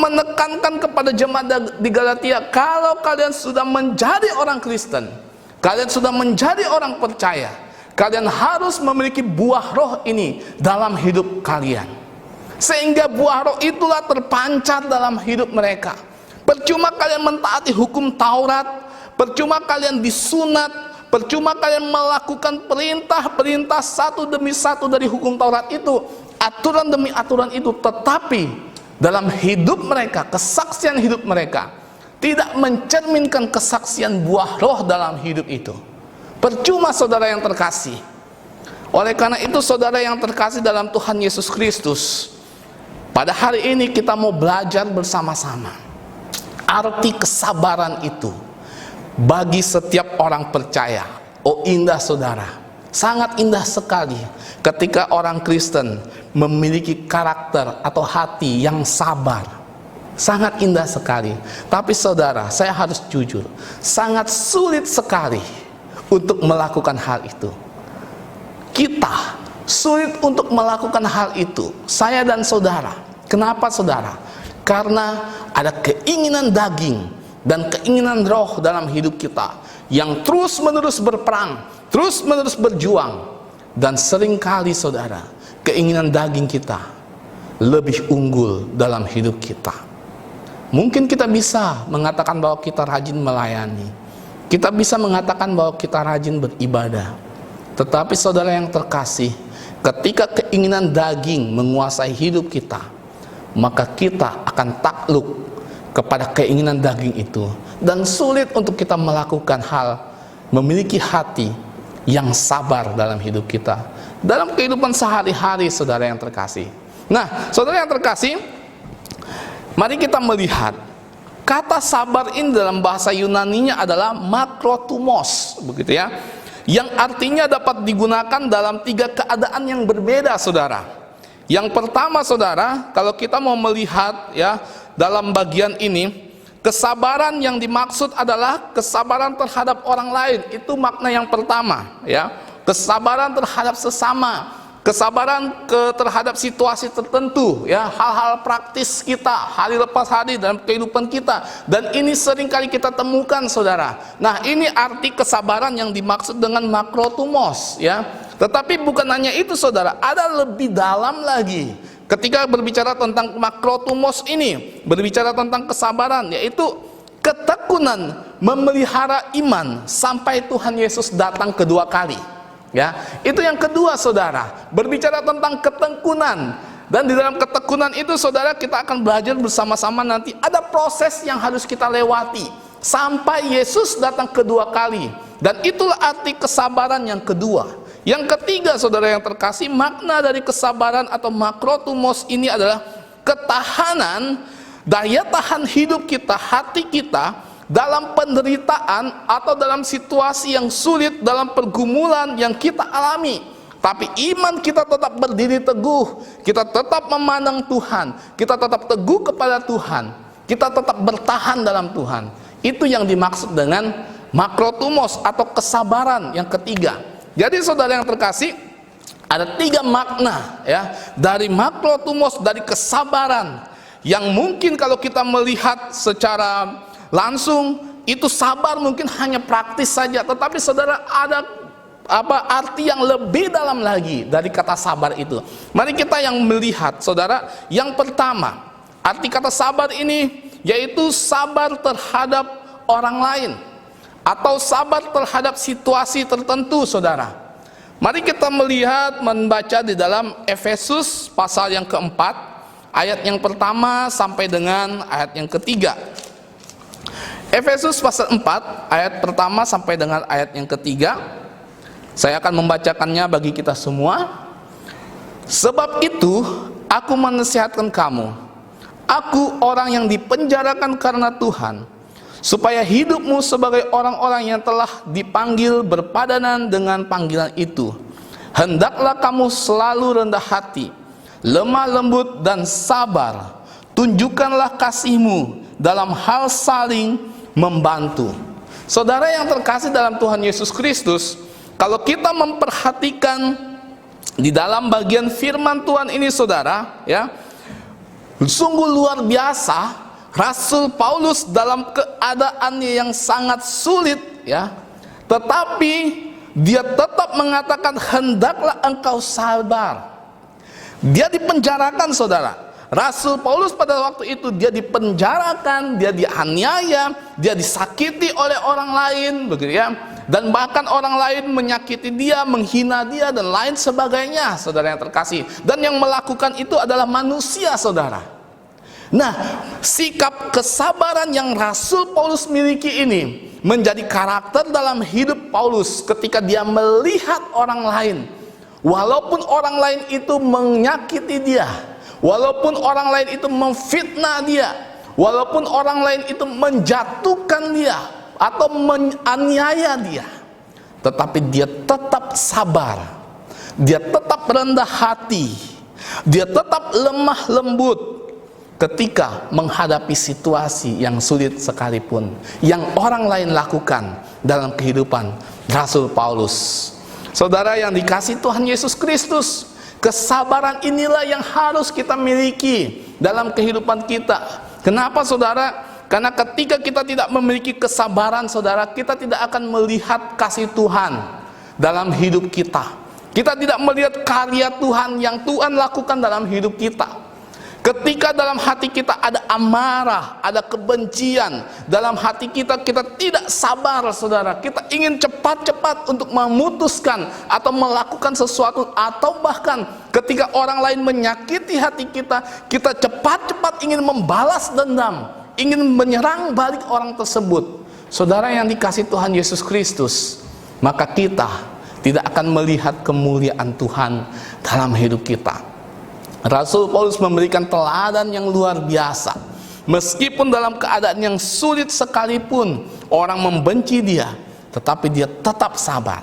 [SPEAKER 2] menekankan kepada jemaat di Galatia, kalau kalian sudah menjadi orang Kristen, kalian sudah menjadi orang percaya, kalian harus memiliki buah roh ini dalam hidup kalian, sehingga buah roh itulah terpancar dalam hidup mereka. Percuma kalian mentaati hukum Taurat, percuma kalian disunat, percuma kalian melakukan perintah-perintah satu demi satu dari hukum Taurat itu, aturan demi aturan itu, tetapi dalam hidup mereka, kesaksian hidup mereka tidak mencerminkan kesaksian buah roh dalam hidup itu. Percuma saudara yang terkasih. Oleh karena itu saudara yang terkasih dalam Tuhan Yesus Kristus, pada hari ini kita mau belajar bersama-sama arti kesabaran itu bagi setiap orang percaya. Oh indah saudara, sangat indah sekali ketika orang Kristen memiliki karakter atau hati yang sabar. Sangat indah sekali. Tapi saudara, saya harus jujur, sangat sulit sekali untuk melakukan hal itu. Kita sulit untuk melakukan hal itu, saya dan saudara. Kenapa saudara? Karena ada keinginan daging dan keinginan roh dalam hidup kita yang terus-menerus berperang, terus-menerus berjuang. Dan seringkali saudara, keinginan daging kita lebih unggul dalam hidup kita. Mungkin kita bisa mengatakan bahwa kita rajin melayani, kita bisa mengatakan bahwa kita rajin beribadah. Tetapi saudara yang terkasih, ketika keinginan daging menguasai hidup kita, maka kita akan takluk kepada keinginan daging itu, dan sulit untuk kita melakukan hal, memiliki hati yang sabar dalam hidup kita, dalam kehidupan sehari-hari saudara yang terkasih. Nah, saudara yang terkasih, mari kita melihat kata sabar ini dalam bahasa Yunaninya adalah makrotumos, begitu ya, yang artinya dapat digunakan dalam 3 keadaan yang berbeda saudara. Yang pertama saudara, kalau kita mau melihat ya dalam bagian ini, kesabaran yang dimaksud adalah kesabaran terhadap orang lain. Itu makna yang pertama ya. Kesabaran terhadap sesama, kesabaran terhadap situasi tertentu ya, hal-hal praktis kita hari lepas hari dalam kehidupan kita. Dan ini seringkali kita temukan saudara. Nah, ini arti kesabaran yang dimaksud dengan makrotumos ya. Tetapi bukan hanya itu saudara, ada lebih dalam lagi. Ketika berbicara tentang makrotumos ini, berbicara tentang kesabaran, yaitu ketekunan memelihara iman sampai Tuhan Yesus datang kedua kali. Ya, itu yang kedua saudara, berbicara tentang ketekunan. Dan di dalam ketekunan itu saudara, kita akan belajar bersama-sama nanti ada proses yang harus kita lewati sampai Yesus datang kedua kali. Dan itulah arti kesabaran yang kedua. Yang ketiga saudara yang terkasih, makna dari kesabaran atau makrotumos ini adalah ketahanan, daya tahan hidup kita, hati kita dalam penderitaan atau dalam situasi yang sulit, dalam pergumulan yang kita alami. Tapi iman kita tetap berdiri teguh, kita tetap memandang Tuhan, kita tetap teguh kepada Tuhan, kita tetap bertahan dalam Tuhan. Itu yang dimaksud dengan makrotumos atau kesabaran yang ketiga. Jadi saudara yang terkasih, ada 3 makna ya dari makrotumos, dari kesabaran, yang mungkin kalau kita melihat secara langsung itu sabar mungkin hanya praktis saja, tetapi saudara ada arti yang lebih dalam lagi dari kata sabar itu. Mari kita yang melihat saudara. Yang pertama, arti kata sabar ini yaitu sabar terhadap orang lain atau sabar terhadap situasi tertentu saudara. Mari kita melihat, membaca di dalam Efesus pasal yang keempat, ayat yang pertama sampai dengan ayat yang ketiga. Efesus pasal 4 ayat pertama sampai dengan ayat yang ketiga. Saya akan membacakannya bagi kita semua. Sebab itu aku menasihatkan kamu, aku orang yang dipenjarakan karena Tuhan, supaya hidupmu sebagai orang-orang yang telah dipanggil berpadanan dengan panggilan itu, hendaklah kamu selalu rendah hati, lemah lembut dan sabar. Tunjukkanlah kasihmu dalam hal saling membantu. Saudara yang terkasih dalam Tuhan Yesus Kristus, kalau kita memperhatikan di dalam bagian firman Tuhan ini saudara ya, Sungguh luar biasa, Rasul Paulus dalam keadaannya yang sangat sulit, ya, tetapi dia tetap mengatakan, hendaklah engkau sabar. Dia dipenjarakan, saudara. Rasul Paulus pada waktu itu dia dipenjarakan, dia dianiaya, dia disakiti oleh orang lain, begitu ya. Dan bahkan orang lain menyakiti dia, menghina dia dan lain sebagainya, saudara yang terkasih. Dan yang melakukan itu adalah manusia, saudara. Nah, sikap kesabaran yang Rasul Paulus miliki ini menjadi karakter dalam hidup Paulus ketika dia melihat orang lain. Walaupun orang lain itu menyakiti dia, walaupun orang lain itu memfitnah dia, walaupun orang lain itu menjatuhkan dia atau menganiaya dia, tetapi dia tetap sabar, dia tetap rendah hati, dia tetap lemah lembut ketika menghadapi situasi yang sulit sekalipun yang orang lain lakukan dalam kehidupan Rasul Paulus. Saudara yang dikasihi Tuhan Yesus Kristus, kesabaran inilah yang harus kita miliki dalam kehidupan kita. Kenapa, saudara? Karena ketika kita tidak memiliki kesabaran, saudara, kita tidak akan melihat kasih Tuhan dalam hidup kita. Kita tidak melihat karya Tuhan yang Tuhan lakukan dalam hidup kita. Ketika dalam hati kita ada amarah, ada kebencian, dalam hati kita tidak sabar, saudara. Kita ingin cepat-cepat untuk memutuskan atau melakukan sesuatu, atau bahkan ketika orang lain menyakiti hati kita, kita cepat-cepat ingin membalas dendam, ingin menyerang balik orang tersebut. Saudara yang dikasihi Tuhan Yesus Kristus, maka kita tidak akan melihat kemuliaan Tuhan dalam hidup kita. Rasul Paulus memberikan teladan yang luar biasa. Meskipun dalam keadaan yang sulit sekalipun orang membenci dia, tetapi dia tetap sabar.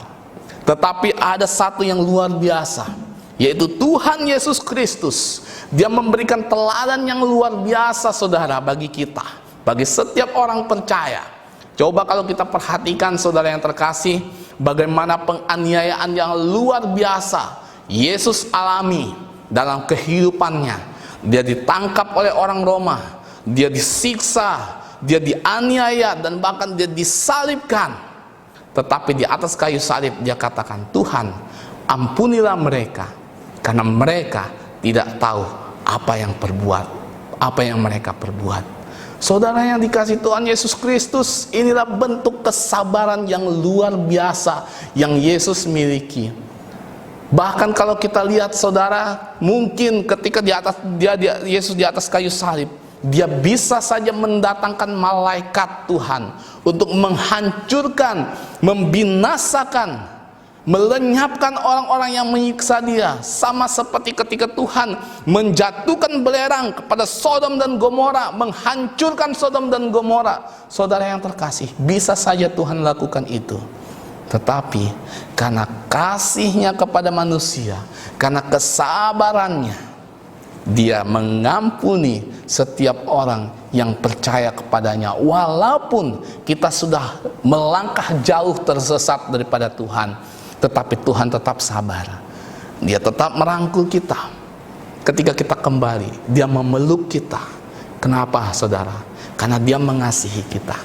[SPEAKER 2] Tetapi ada satu yang luar biasa, yaitu Tuhan Yesus Kristus. Dia memberikan teladan yang luar biasa, saudara, bagi kita, bagi setiap orang percaya. Coba kalau kita perhatikan, saudara yang terkasih, bagaimana penganiayaan yang luar biasa Yesus alami dalam kehidupannya. Dia ditangkap oleh orang Roma, dia disiksa, dia dianiaya, dan bahkan dia disalibkan. Tetapi di atas kayu salib dia katakan, Tuhan, ampunilah mereka, karena mereka tidak tahu apa yang mereka perbuat. Saudara yang dikasihi Tuhan Yesus Kristus, inilah bentuk kesabaran yang luar biasa yang Yesus miliki. Bahkan kalau kita lihat, saudara, mungkin ketika Yesus di atas kayu salib, dia bisa saja mendatangkan malaikat Tuhan untuk menghancurkan, membinasakan, melenyapkan orang-orang yang menyiksa dia, sama seperti ketika Tuhan menjatuhkan belerang kepada Sodom dan Gomora, menghancurkan Sodom dan Gomora. Saudara yang terkasih, bisa saja Tuhan lakukan itu. Tetapi karena kasihnya kepada manusia, karena kesabarannya, dia mengampuni setiap orang yang percaya kepadanya. Walaupun kita sudah melangkah jauh tersesat daripada Tuhan, tetapi Tuhan tetap sabar. Dia tetap merangkul kita. Ketika kita kembali, dia memeluk kita. Kenapa, saudara? Karena dia mengasihi kita.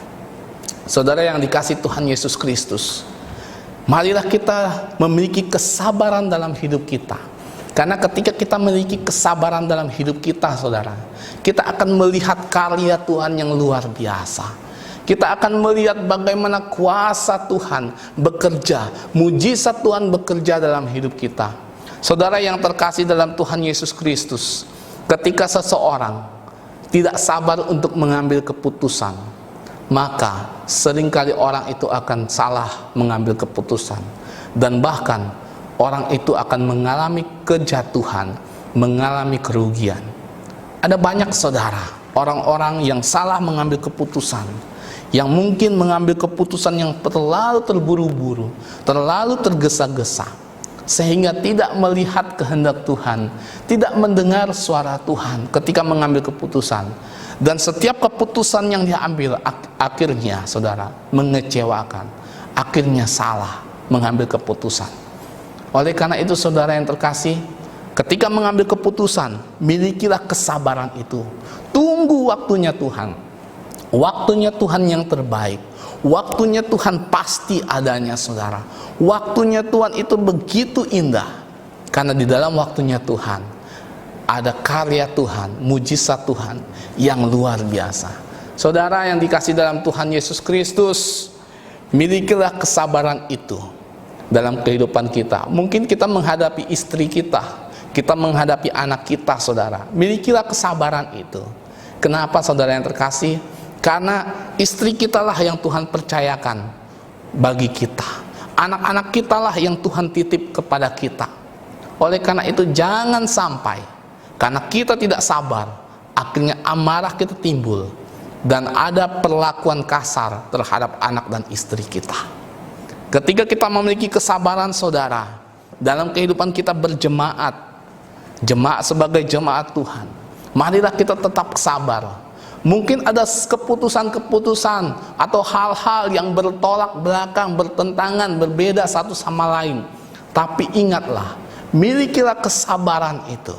[SPEAKER 2] Saudara yang dikasihi Tuhan Yesus Kristus, marilah kita memiliki kesabaran dalam hidup kita. Karena ketika kita memiliki kesabaran dalam hidup kita, saudara, kita akan melihat karya Tuhan yang luar biasa. Kita akan melihat bagaimana kuasa Tuhan bekerja, mujizat Tuhan bekerja dalam hidup kita. Saudara yang terkasih dalam Tuhan Yesus Kristus, ketika seseorang tidak sabar untuk mengambil keputusan, maka seringkali orang itu akan salah mengambil keputusan, dan bahkan orang itu akan mengalami kejatuhan, mengalami kerugian. Ada banyak, saudara, orang-orang yang salah mengambil keputusan, yang mungkin mengambil keputusan yang terlalu terburu-buru, terlalu tergesa-gesa, sehingga tidak melihat kehendak Tuhan, tidak mendengar suara Tuhan ketika mengambil keputusan. Dan setiap keputusan yang dia ambil akhirnya, saudara, mengecewakan, akhirnya salah mengambil keputusan. Oleh karena itu, saudara yang terkasih, Ketika mengambil keputusan, milikilah kesabaran itu. Tunggu waktunya Tuhan. Waktunya Tuhan yang terbaik. Waktunya Tuhan pasti adanya, saudara. Waktunya Tuhan itu begitu indah. Karena di dalam waktunya Tuhan ada karya Tuhan, mujizat Tuhan yang luar biasa. Saudara yang dikasih dalam Tuhan Yesus Kristus, milikilah kesabaran itu dalam kehidupan kita. Mungkin kita menghadapi istri kita, kita menghadapi anak kita, saudara. Milikilah kesabaran itu. Kenapa, saudara yang terkasih? Karena istri kita lah yang Tuhan percayakan bagi kita. Anak-anak kita lah yang Tuhan titip kepada kita. Oleh karena itu jangan sampai karena kita tidak sabar, akhirnya amarah kita timbul dan ada perlakuan kasar terhadap anak dan istri kita. Ketika kita memiliki kesabaran, saudara, dalam kehidupan kita berjemaat, jemaat sebagai jemaat Tuhan, marilah kita tetap sabar. Mungkin ada keputusan-keputusan atau hal-hal yang bertolak belakang, bertentangan, berbeda satu sama lain. Tapi ingatlah, milikilah kesabaran itu.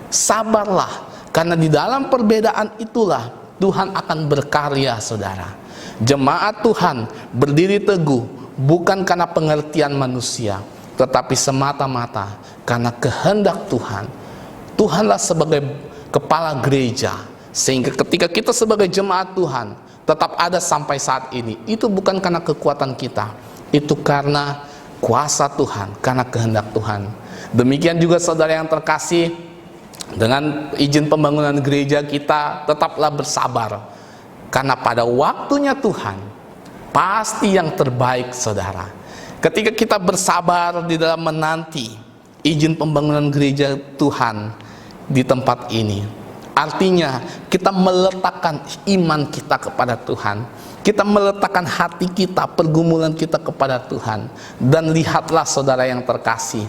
[SPEAKER 2] Sabarlah, karena di dalam perbedaan itulah Tuhan akan berkarya, saudara. Jemaat Tuhan berdiri teguh bukan karena pengertian manusia, tetapi semata-mata karena kehendak Tuhan. Tuhanlah sebagai kepala gereja, sehingga ketika kita sebagai jemaat Tuhan tetap ada sampai saat ini, itu bukan karena kekuatan kita, itu karena kuasa Tuhan, karena kehendak Tuhan. Demikian juga saudara yang terkasih, dengan izin pembangunan gereja kita tetaplah bersabar, karena pada waktunya Tuhan pasti yang terbaik, saudara. Ketika kita bersabar di dalam menanti izin pembangunan gereja Tuhan di tempat ini, artinya kita meletakkan iman kita kepada Tuhan, kita meletakkan hati kita, pergumulan kita kepada Tuhan. Dan lihatlah saudara yang terkasih,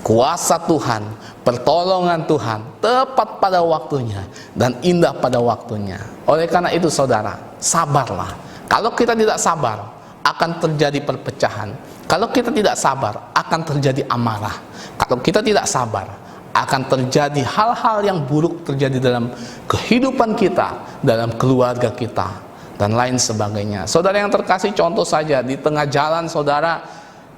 [SPEAKER 2] kuasa Tuhan, pertolongan Tuhan tepat pada waktunya dan indah pada waktunya. Oleh karena itu saudara, sabarlah. Kalau kita tidak sabar, akan terjadi perpecahan. Kalau kita tidak sabar, akan terjadi amarah. Kalau kita tidak sabar, akan terjadi hal-hal yang buruk terjadi dalam kehidupan kita, dalam keluarga kita, dan lain sebagainya. Saudara yang terkasih, contoh saja di tengah jalan, saudara,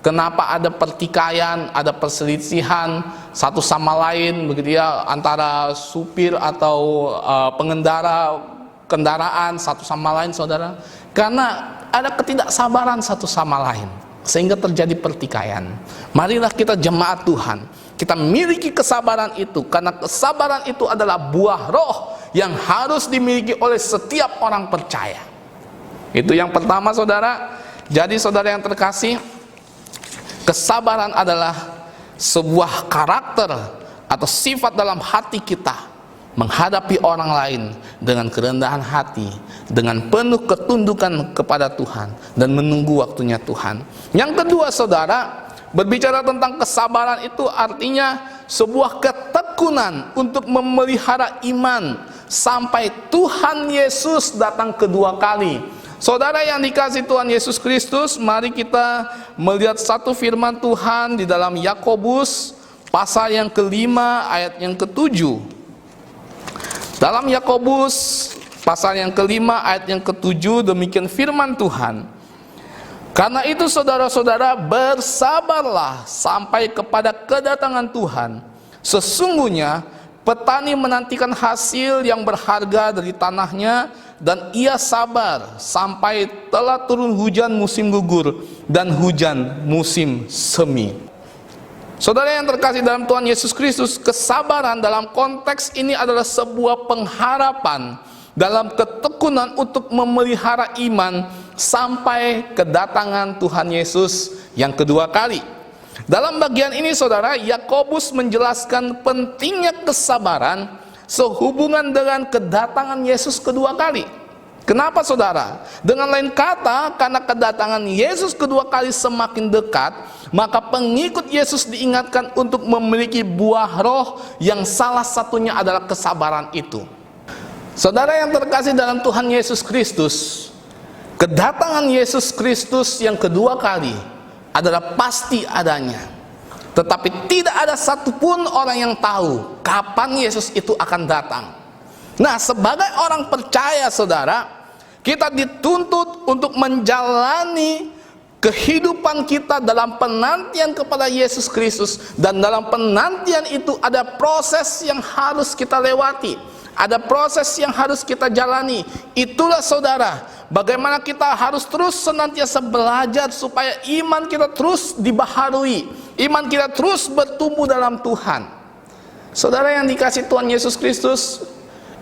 [SPEAKER 2] kenapa ada pertikaian, ada perselisihan satu sama lain, begitu ya, antara supir atau pengendara kendaraan satu sama lain, saudara? Karena ada ketidaksabaran satu sama lain, sehingga terjadi pertikaian. Marilah kita jemaat Tuhan, kita miliki kesabaran itu, karena kesabaran itu adalah buah roh yang harus dimiliki oleh setiap orang percaya. Itu yang pertama, saudara. Jadi saudara yang terkasih, kesabaran adalah sebuah karakter atau sifat dalam hati kita menghadapi orang lain dengan kerendahan hati, dengan penuh ketundukan kepada Tuhan, dan menunggu waktunya Tuhan. Yang kedua, saudara, berbicara tentang kesabaran itu artinya sebuah ketekunan untuk memelihara iman sampai Tuhan Yesus datang kedua kali. Saudara yang dikasihi Tuhan Yesus Kristus, mari kita melihat satu firman Tuhan di dalam Yakobus pasal yang kelima ayat yang ketujuh. Dalam Yakobus pasal yang kelima ayat yang ketujuh, demikian firman Tuhan. Karena itu saudara-saudara, bersabarlah sampai kepada kedatangan Tuhan. Sesungguhnya petani menantikan hasil yang berharga dari tanahnya, dan ia sabar sampai telah turun hujan musim gugur dan hujan musim semi. Saudara yang terkasih dalam Tuhan Yesus Kristus, kesabaran dalam konteks ini adalah sebuah pengharapan dalam ketekunan untuk memelihara iman sampai kedatangan Tuhan Yesus yang kedua kali. Dalam bagian ini, saudara, Yakobus menjelaskan pentingnya kesabaran sehubungan dengan kedatangan Yesus kedua kali. Kenapa, saudara? Dengan lain kata, karena kedatangan Yesus kedua kali semakin dekat, maka pengikut Yesus diingatkan untuk memiliki buah roh yang salah satunya adalah kesabaran itu. Saudara yang terkasih dalam Tuhan Yesus Kristus, kedatangan Yesus Kristus yang kedua kali adalah pasti adanya. Tetapi tidak ada satupun orang yang tahu kapan Yesus itu akan datang. Nah, sebagai orang percaya, saudara, kita dituntut untuk menjalani kehidupan kita dalam penantian kepada Yesus Kristus. Dan dalam penantian itu ada proses yang harus kita lewati, ada proses yang harus kita jalani. Itulah, saudara, bagaimana kita harus terus senantiasa belajar supaya iman kita terus dibaharui, iman kita terus bertumbuh dalam Tuhan. Saudara yang dikasihi Tuhan Yesus Kristus,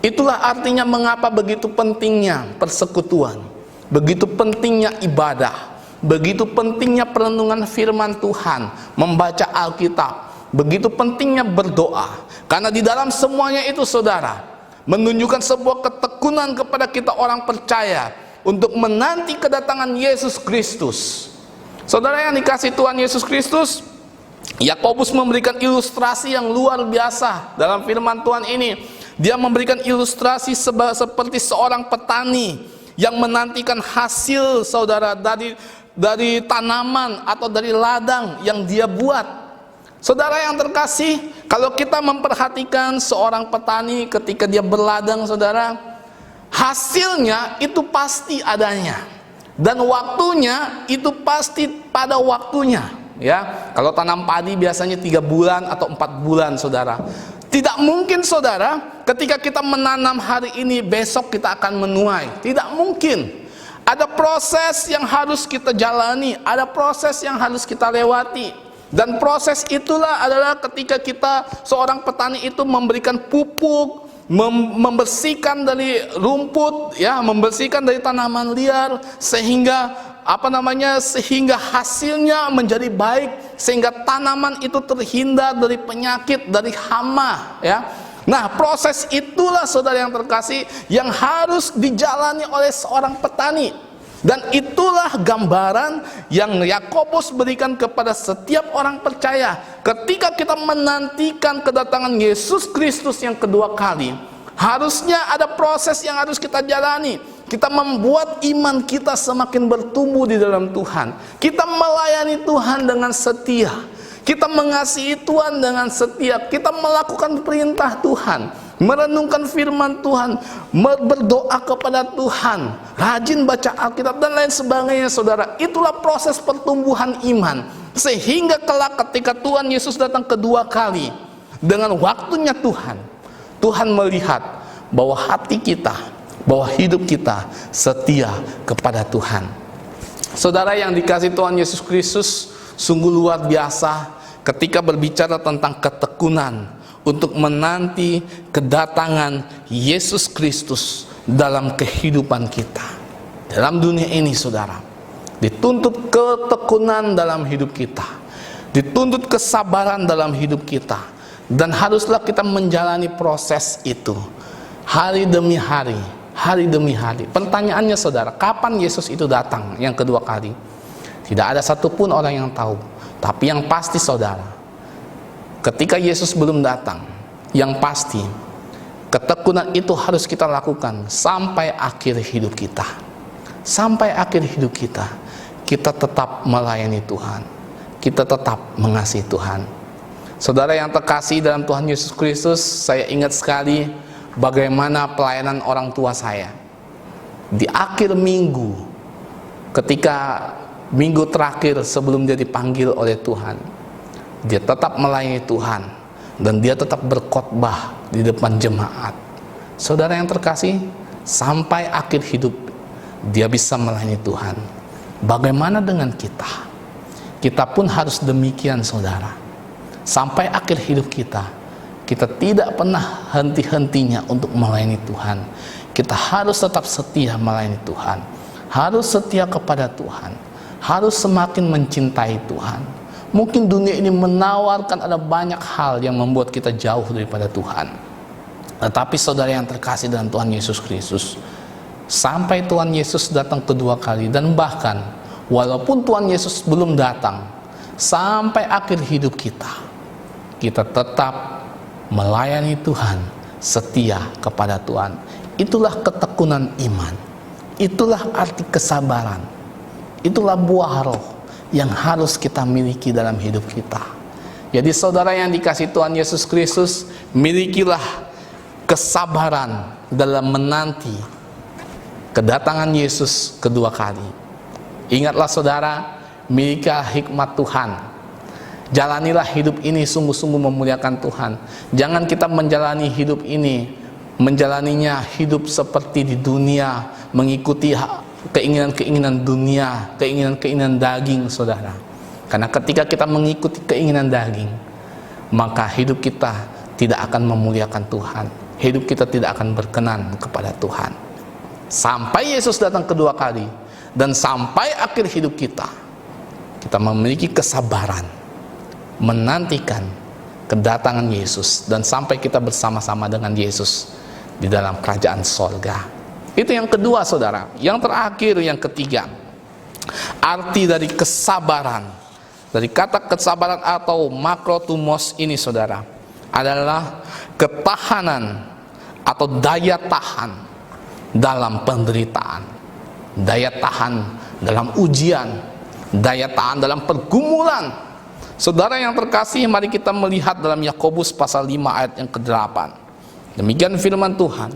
[SPEAKER 2] itulah artinya mengapa begitu pentingnya persekutuan, begitu pentingnya ibadah, begitu pentingnya perenungan firman Tuhan, membaca Alkitab, begitu pentingnya berdoa. Karena di dalam semuanya itu, saudara, menunjukkan sebuah ketekunan kepada kita orang percaya untuk menanti kedatangan Yesus Kristus. Saudara yang dikasihi Tuhan Yesus Kristus, Yakobus memberikan ilustrasi yang luar biasa dalam firman Tuhan ini. Dia memberikan ilustrasi seperti seorang petani yang menantikan hasil, saudara, dari tanaman atau dari ladang yang dia buat. Saudara yang terkasih, kalau kita memperhatikan seorang petani ketika dia berladang, saudara, hasilnya itu pasti adanya, dan waktunya itu pasti pada waktunya. Ya, kalau tanam padi biasanya 3 bulan atau 4 bulan, saudara. Tidak mungkin, saudara, ketika kita menanam hari ini, besok kita akan menuai. Tidak mungkin. Ada proses yang harus kita jalani, ada proses yang harus kita lewati. Dan proses itulah adalah ketika kita, seorang petani itu memberikan pupuk, membersihkan dari rumput, ya, membersihkan dari tanaman liar, sehingga sehingga hasilnya menjadi baik, sehingga tanaman itu terhindar dari penyakit, dari hama, ya. Nah, proses itulah, saudara yang terkasih, yang harus dijalani oleh seorang petani. Dan itulah gambaran yang Yakobus berikan kepada setiap orang percaya. Ketika kita menantikan kedatangan Yesus Kristus yang kedua kali, harusnya ada proses yang harus kita jalani. Kita membuat iman kita semakin bertumbuh di dalam Tuhan. Kita melayani Tuhan dengan setia. Kita mengasihi Tuhan dengan setia. Kita melakukan perintah Tuhan, merenungkan firman Tuhan, berdoa kepada Tuhan, rajin baca Alkitab dan lain sebagainya, saudara. Itulah proses pertumbuhan iman. Sehingga kelak ketika Tuhan Yesus datang kedua kali, dengan waktunya Tuhan melihat bahwa hati kita, bahwa hidup kita setia kepada Tuhan. Saudara yang dikasihi Tuhan Yesus Kristus, sungguh luar biasa ketika berbicara tentang ketekunan untuk menanti kedatangan Yesus Kristus dalam kehidupan kita. Dalam dunia ini, saudara, dituntut ketekunan dalam hidup kita, dituntut kesabaran dalam hidup kita, dan haruslah kita menjalani proses itu hari demi hari, hari demi hari. Pertanyaannya, saudara, kapan Yesus itu datang yang kedua kali? Tidak ada satupun orang yang tahu. Tapi yang pasti, saudara, ketika Yesus belum datang, yang pasti ketekunan itu harus kita lakukan sampai akhir hidup kita. Sampai akhir hidup kita, kita tetap melayani Tuhan, kita tetap mengasihi Tuhan. Saudara yang terkasih dalam Tuhan Yesus Kristus, saya ingat sekali bagaimana pelayanan orang tua saya di akhir minggu, ketika minggu terakhir sebelum dia dipanggil oleh Tuhan. Dia tetap melayani Tuhan, dan dia tetap berkhotbah di depan jemaat. Saudara yang terkasih, sampai akhir hidup dia bisa melayani Tuhan. Bagaimana dengan kita? Kita pun harus demikian, saudara. Sampai akhir hidup kita, kita tidak pernah henti-hentinya untuk melayani Tuhan. Kita harus tetap setia melayani Tuhan, harus setia kepada Tuhan, harus semakin mencintai Tuhan. Mungkin dunia ini menawarkan ada banyak hal yang membuat kita jauh daripada Tuhan. Tetapi saudara yang terkasih dalam Tuhan Yesus Kristus, sampai Tuhan Yesus datang kedua kali, dan bahkan walaupun Tuhan Yesus belum datang, sampai akhir hidup kita, kita tetap melayani Tuhan, setia kepada Tuhan. Itulah ketekunan iman. Itulah arti kesabaran. Itulah buah roh yang harus kita miliki dalam hidup kita. Jadi saudara yang dikasihi Tuhan Yesus Kristus, milikilah kesabaran dalam menanti kedatangan Yesus kedua kali. Ingatlah saudara, milikilah hikmat Tuhan. Jalanilah hidup ini sungguh-sungguh memuliakan Tuhan. Jangan kita menjalani hidup ini, menjalaninya hidup seperti di dunia, mengikuti keinginan-keinginan dunia, keinginan-keinginan daging, saudara. Karena ketika kita mengikuti keinginan daging, maka hidup kita tidak akan memuliakan Tuhan. Hidup kita tidak akan berkenan kepada Tuhan. Sampai Yesus datang kedua kali, dan sampai akhir hidup kita, kita memiliki kesabaran menantikan kedatangan Yesus, dan sampai kita bersama-sama dengan Yesus di dalam kerajaan sorga. Itu yang kedua, saudara. Yang terakhir, yang ketiga, arti dari kesabaran. Dari kata kesabaran atau makrotumos ini, saudara, adalah ketahanan atau daya tahan dalam penderitaan, daya tahan dalam ujian, daya tahan dalam pergumulan. Saudara yang terkasih, mari kita melihat dalam Yakobus pasal 5 ayat yang ke-8. Demikian firman Tuhan,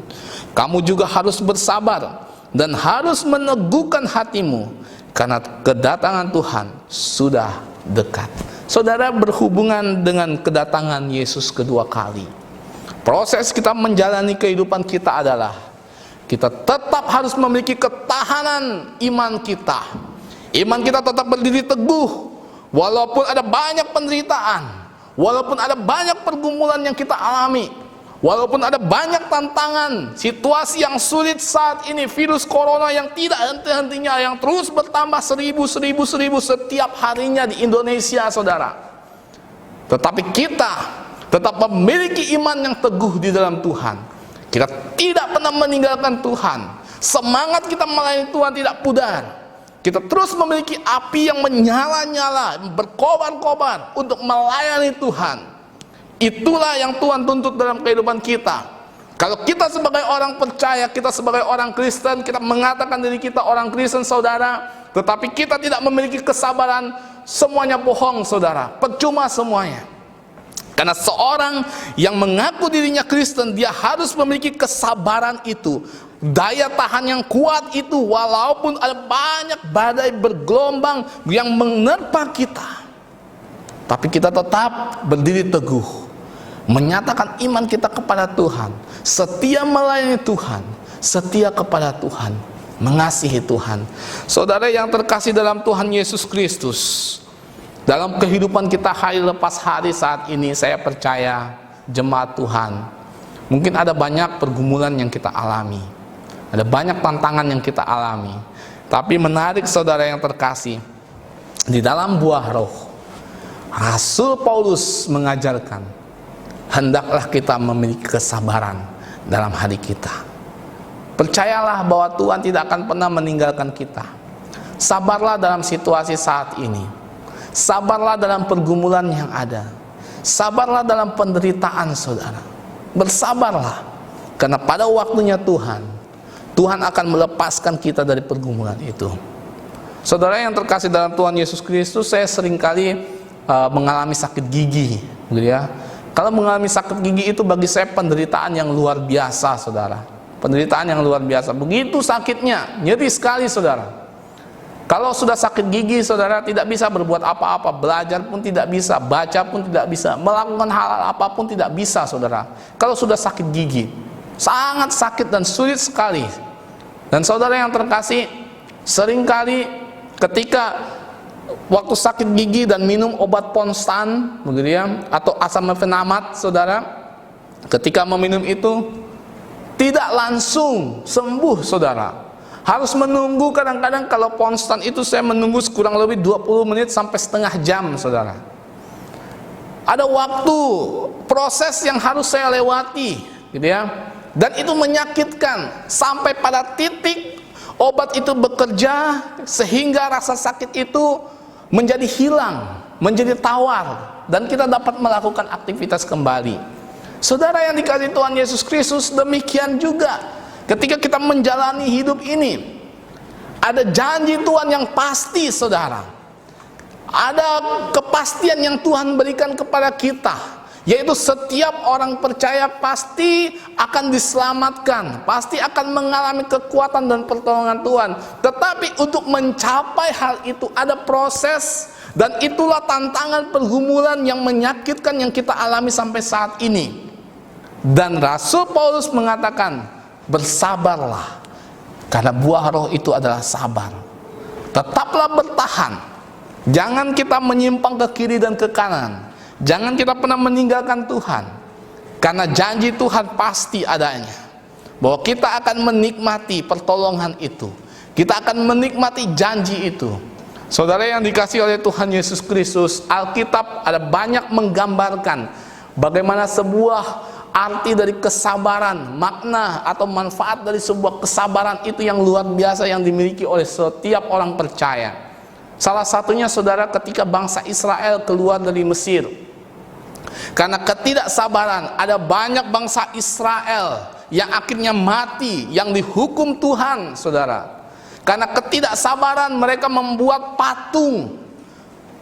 [SPEAKER 2] kamu juga harus bersabar dan harus meneguhkan hatimu, karena kedatangan Tuhan sudah dekat. Saudara, berhubungan dengan kedatangan Yesus kedua kali, proses kita menjalani kehidupan kita adalah kita tetap harus memiliki ketahanan iman kita. Iman kita tetap berdiri teguh walaupun ada banyak penderitaan, walaupun ada banyak pergumulan yang kita alami, walaupun ada banyak tantangan, situasi yang sulit saat ini, virus corona yang tidak henti-hentinya, yang terus bertambah seribu setiap harinya di Indonesia, saudara. Tetapi kita tetap memiliki iman yang teguh di dalam Tuhan. Kita tidak pernah meninggalkan Tuhan. Semangat kita melayani Tuhan tidak pudar. Kita terus memiliki api yang menyala-nyala, berkobar-kobar untuk melayani Tuhan. Itulah yang Tuhan tuntut dalam kehidupan kita. Kalau kita sebagai orang percaya, kita sebagai orang Kristen, kita mengatakan diri kita orang Kristen, saudara, tetapi kita tidak memiliki kesabaran, semuanya bohong, saudara. Percuma semuanya. Karena seorang yang mengaku dirinya Kristen, dia harus memiliki kesabaran itu, daya tahan yang kuat itu, walaupun ada banyak badai bergelombang yang menerpa kita, tapi kita tetap berdiri teguh, menyatakan iman kita kepada Tuhan, setia melayani Tuhan, setia kepada Tuhan, mengasihi Tuhan. Saudara yang terkasih dalam Tuhan Yesus Kristus, dalam kehidupan kita hari lepas hari saat ini, saya percaya jemaat Tuhan, mungkin ada banyak pergumulan yang kita alami, ada banyak tantangan yang kita alami. Tapi menarik, saudara yang terkasih, di dalam buah roh, Rasul Paulus mengajarkan, hendaklah kita memiliki kesabaran dalam hati kita. Percayalah bahwa Tuhan tidak akan pernah meninggalkan kita. Sabarlah dalam situasi saat ini. Sabarlah dalam pergumulan yang ada. Sabarlah dalam penderitaan, saudara. Bersabarlah, karena pada waktunya Tuhan akan melepaskan kita dari pergumulan itu. Saudara yang terkasih dalam Tuhan Yesus Kristus, saya seringkali mengalami sakit gigi, gitu ya. Kalau mengalami sakit gigi itu bagi saya penderitaan yang luar biasa, saudara. Penderitaan yang luar biasa. Begitu sakitnya, nyeri sekali, saudara. Kalau sudah sakit gigi, saudara, tidak bisa berbuat apa-apa, belajar pun tidak bisa, baca pun tidak bisa, melakukan hal-hal apapun tidak bisa, saudara. Kalau sudah sakit gigi, sangat sakit dan sulit sekali. Dan saudara yang terkasih, seringkali ketika waktu sakit gigi dan minum obat ponstan, begitu ya, atau asam mefenamat, saudara, ketika meminum itu tidak langsung sembuh, saudara. Harus menunggu, kadang-kadang kalau ponstan itu saya menunggu kurang lebih 20 menit sampai setengah jam, saudara. Ada waktu, proses yang harus saya lewati, gitu ya. Dan itu menyakitkan, sampai pada titik obat itu bekerja sehingga rasa sakit itu menjadi hilang, menjadi tawar, dan kita dapat melakukan aktivitas kembali. Saudara yang dikasihi Tuhan Yesus Kristus, demikian juga ketika kita menjalani hidup ini, ada janji Tuhan yang pasti, saudara. Ada kepastian yang Tuhan berikan kepada kita, yaitu setiap orang percaya pasti akan diselamatkan, pasti akan mengalami kekuatan dan pertolongan Tuhan. Tetapi untuk mencapai hal itu ada proses, dan itulah tantangan pergumulan yang menyakitkan yang kita alami sampai saat ini. Dan Rasul Paulus mengatakan, bersabarlah, karena buah roh itu adalah sabar. Tetaplah bertahan, jangan kita menyimpang ke kiri dan ke kanan. Jangan kita pernah meninggalkan Tuhan, karena janji Tuhan pasti adanya, bahwa kita akan menikmati pertolongan itu, kita akan menikmati janji itu. Saudara yang dikasihi oleh Tuhan Yesus Kristus, Alkitab ada banyak menggambarkan bagaimana sebuah arti dari kesabaran, makna atau manfaat dari sebuah kesabaran itu yang luar biasa yang dimiliki oleh setiap orang percaya. Salah satunya, saudara, ketika bangsa Israel keluar dari Mesir. Karena ketidaksabaran, ada banyak bangsa Israel yang akhirnya mati, yang dihukum Tuhan, saudara. Karena ketidaksabaran, mereka membuat patung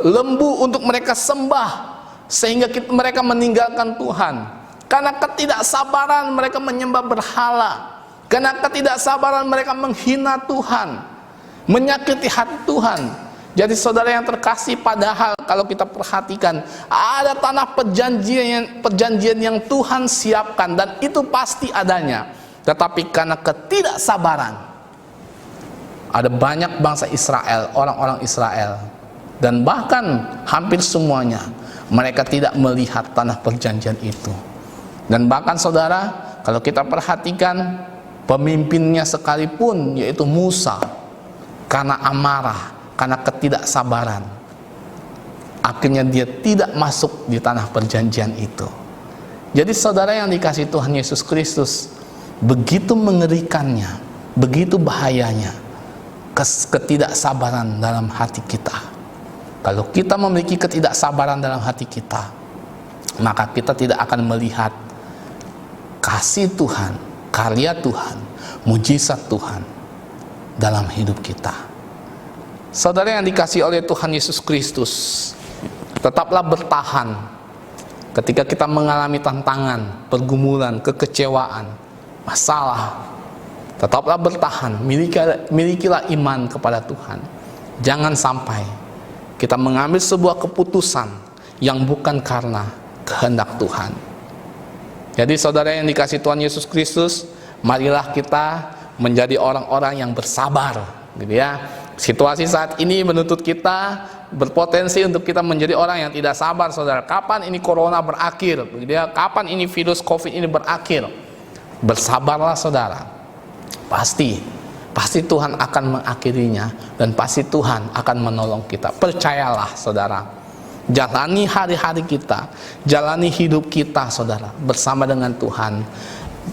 [SPEAKER 2] lembu untuk mereka sembah, sehingga mereka meninggalkan Tuhan. Karena ketidaksabaran, mereka menyembah berhala. Karena ketidaksabaran, mereka menghina Tuhan, menyakiti hati Tuhan. Jadi saudara yang terkasih, padahal kalau kita perhatikan, ada tanah perjanjian yang Tuhan siapkan, dan itu pasti adanya. Tetapi karena ketidaksabaran, ada banyak bangsa Israel, orang-orang Israel, dan bahkan hampir semuanya, mereka tidak melihat tanah perjanjian itu. Dan bahkan saudara, kalau kita perhatikan, pemimpinnya sekalipun, yaitu Musa, karena amarah, karena ketidaksabaran, akhirnya dia tidak masuk di tanah perjanjian itu. Jadi saudara yang dikasihi Tuhan Yesus Kristus, begitu mengerikannya, begitu bahayanya ketidaksabaran dalam hati kita. Kalau kita memiliki ketidaksabaran dalam hati kita, maka kita tidak akan melihat kasih Tuhan, karya Tuhan, mujizat Tuhan dalam hidup kita. Saudara yang dikasihi oleh Tuhan Yesus Kristus, tetaplah bertahan ketika kita mengalami tantangan, pergumulan, kekecewaan, masalah. Tetaplah bertahan, milikilah iman kepada Tuhan. Jangan sampai kita mengambil sebuah keputusan yang bukan karena kehendak Tuhan. Jadi saudara yang dikasihi Tuhan Yesus Kristus, marilah kita menjadi orang-orang yang bersabar, gitu ya. Situasi saat ini menuntut kita, berpotensi untuk kita menjadi orang yang tidak sabar, saudara. Kapan ini corona berakhir, gitu ya? Kapan ini virus COVID ini berakhir? Bersabarlah, saudara. Pasti Tuhan akan mengakhirinya, dan pasti Tuhan akan menolong kita. Percayalah, saudara. Jalani hari-hari kita, jalani hidup kita, saudara, bersama dengan Tuhan.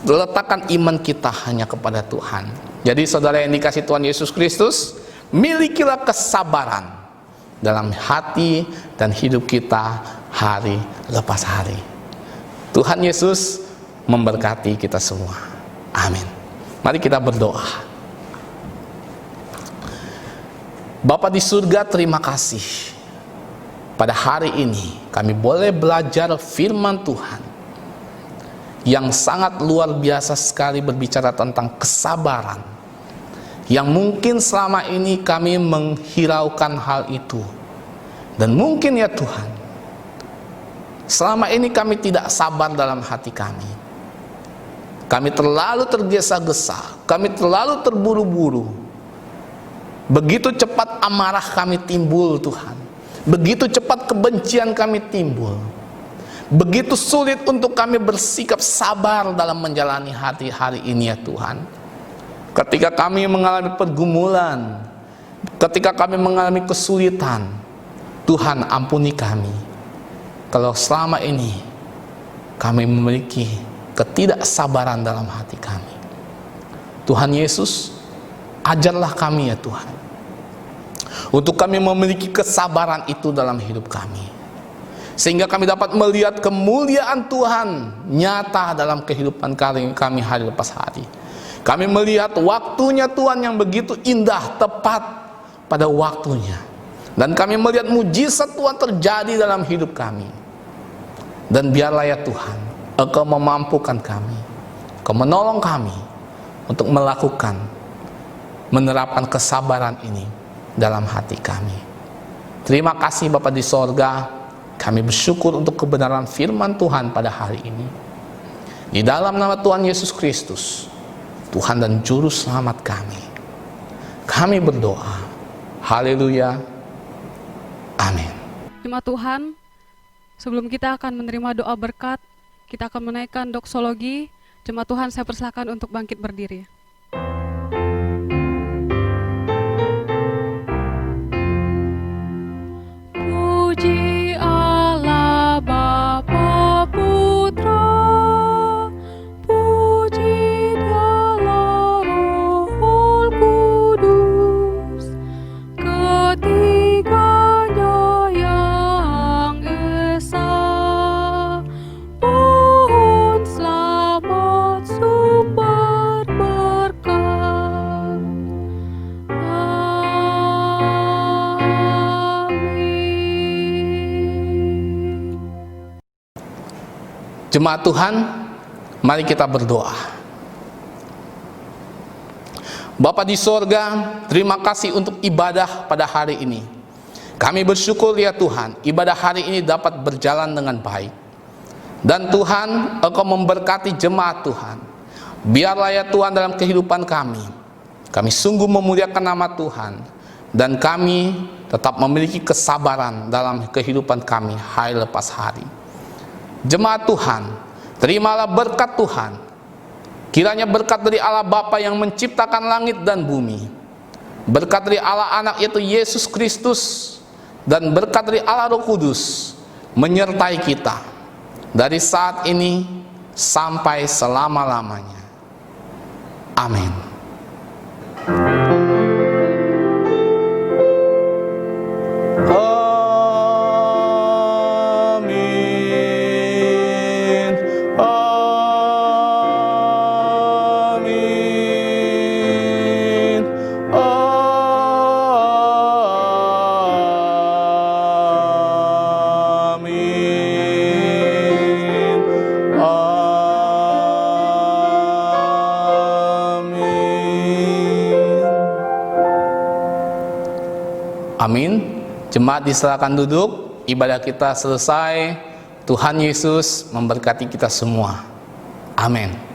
[SPEAKER 2] Letakkan iman kita hanya kepada Tuhan. Jadi saudara yang dikasihi Tuhan Yesus Kristus, milikilah kesabaran dalam hati dan hidup kita hari lepas hari. Tuhan Yesus memberkati kita semua. Amin. Mari kita berdoa. Bapa di surga, terima kasih. Pada hari ini kami boleh belajar firman Tuhan yang sangat luar biasa sekali, berbicara tentang kesabaran, yang mungkin selama ini kami menghiraukan hal itu. Dan mungkin ya Tuhan, selama ini kami tidak sabar dalam hati kami. Kami terlalu tergesa-gesa, kami terlalu terburu-buru. Begitu cepat amarah kami timbul, Tuhan. Begitu cepat kebencian kami timbul. Begitu sulit untuk kami bersikap sabar dalam menjalani hari-hari ini ya Tuhan. Ketika kami mengalami pergumulan, ketika kami mengalami kesulitan, Tuhan ampuni kami. Kalau selama ini kami memiliki ketidaksabaran dalam hati kami, Tuhan Yesus, ajarlah kami ya Tuhan, untuk kami memiliki kesabaran itu dalam hidup kami, sehingga kami dapat melihat kemuliaan Tuhan nyata dalam kehidupan kami hari lepas hari. Kami melihat waktunya Tuhan yang begitu indah, tepat pada waktunya. Dan kami melihat mujizat Tuhan terjadi dalam hidup kami. Dan biarlah ya Tuhan, Engkau memampukan kami, Engkau menolong kami untuk menerapkan kesabaran ini dalam hati kami. Terima kasih Bapa di sorga, kami bersyukur untuk kebenaran firman Tuhan pada hari ini. Di dalam nama Tuhan Yesus Kristus, Tuhan dan Juru Selamat kami berdoa. Haleluya. Amin.
[SPEAKER 1] Jemaat Tuhan, sebelum kita akan menerima doa berkat, kita akan menaikkan doksologi. Jemaat Tuhan, saya persilakan untuk bangkit berdiri. Puji Allah Bapa Putra, puji Dialah Roh Kudus, ketiganya yang esa, pohon selamat sumber berkat. Amin.
[SPEAKER 2] Jemaat Tuhan, mari kita berdoa. Bapa di sorga, terima kasih untuk ibadah pada hari ini. Kami bersyukur ya Tuhan, ibadah hari ini dapat berjalan dengan baik. Dan Tuhan, Engkau memberkati jemaat Tuhan. Biarlah ya Tuhan dalam kehidupan kami sungguh memuliakan nama Tuhan. Dan kami tetap memiliki kesabaran dalam kehidupan kami hari lepas hari. Jemaat Tuhan, terimalah berkat Tuhan. Kiranya berkat dari Allah Bapa yang menciptakan langit dan bumi, berkat dari Allah Anak yaitu Yesus Kristus, dan berkat dari Allah Roh Kudus menyertai kita dari saat ini sampai selama-lamanya. Amin. Amin. Jemaat disilakan duduk. Ibadah kita selesai. Tuhan Yesus memberkati kita semua. Amin.